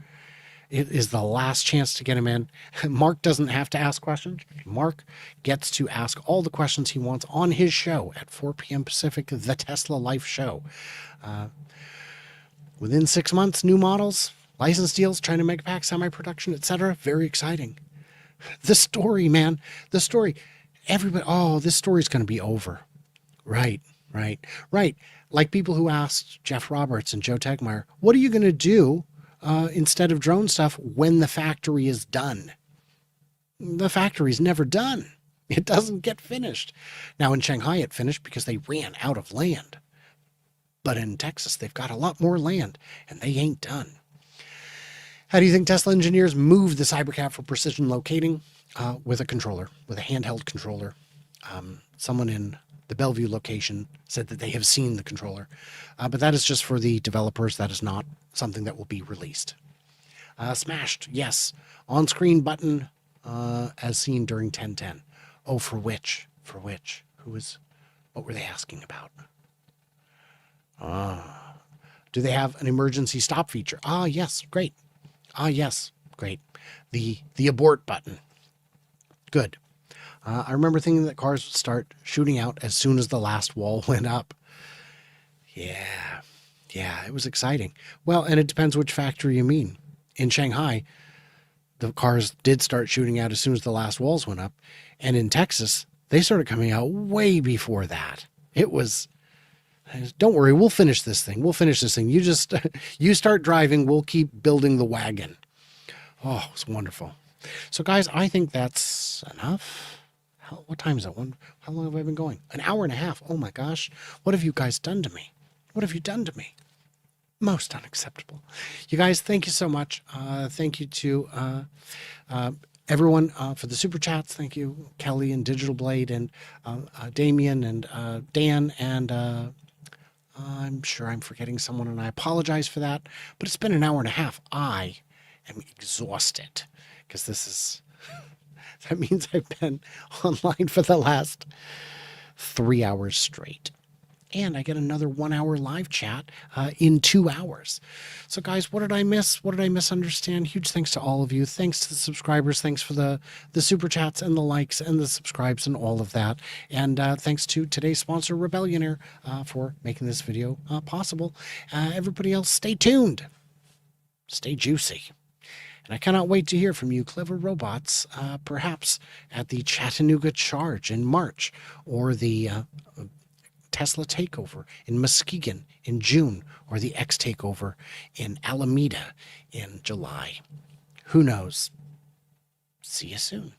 it is the last chance to get them in. Mark doesn't have to ask questions. Mark gets to ask all the questions he wants on his show at 4 p.m. Pacific, the Tesla Life Show. Within 6 months, new models, license deals, trying to make it back, semi-production, etc. Very exciting. The story, man. The story. Everybody, this story's going to be over. Right. Like people who asked Jeff Roberts and Joe Tegmeyer, what are you going to do instead of drone stuff when the factory is done? The factory's never done. It doesn't get finished. Now in Shanghai it finished because they ran out of land. But in Texas they've got a lot more land and they ain't done. How do you think Tesla engineers moved the Cybercab for precision locating? With a controller, with a handheld controller. Someone in the Bellevue location said that they have seen the controller, but that is just for the developers. That is not something that will be released. Smashed, yes. On-screen button as seen during 1010. Oh, for which? For which? What were they asking about? Do they have an emergency stop feature? Yes, great. Yes, great. The abort button. Good. I remember thinking that cars would start shooting out as soon as the last wall went up. Yeah, it was exciting. Well, and it depends which factory you mean. In Shanghai, the cars did start shooting out as soon as the last walls went up. And in Texas, they started coming out way before that. It was, don't worry, we'll finish this thing. You just, you start driving, we'll keep building the wagon. Oh, it was wonderful. So guys, I think that's enough. What time is it? How long have I been going? An hour and a half. Oh my gosh. What have you guys done to me? What have you done to me? Most unacceptable. You guys, thank you so much. Thank you to everyone for the super chats. Thank you, Kelly and Digital Blade and Damien and Dan. And I'm sure I'm forgetting someone and I apologize for that. But it's been an hour and a half. I am exhausted because that means I've been online for the last 3 hours straight. And I get another 1 hour live chat in 2 hours. So guys, what did I miss? What did I misunderstand? Huge thanks to all of you. Thanks to the subscribers. Thanks for the super chats and the likes and the subscribes and all of that. And thanks to today's sponsor, Rebellionaire, for making this video possible. Everybody else, stay tuned. Stay juicy. And I cannot wait to hear from you clever robots, perhaps at the Chattanooga Charge in March, or the Tesla Takeover in Muskegon in June, or the X Takeover in Alameda in July. Who knows? See you soon.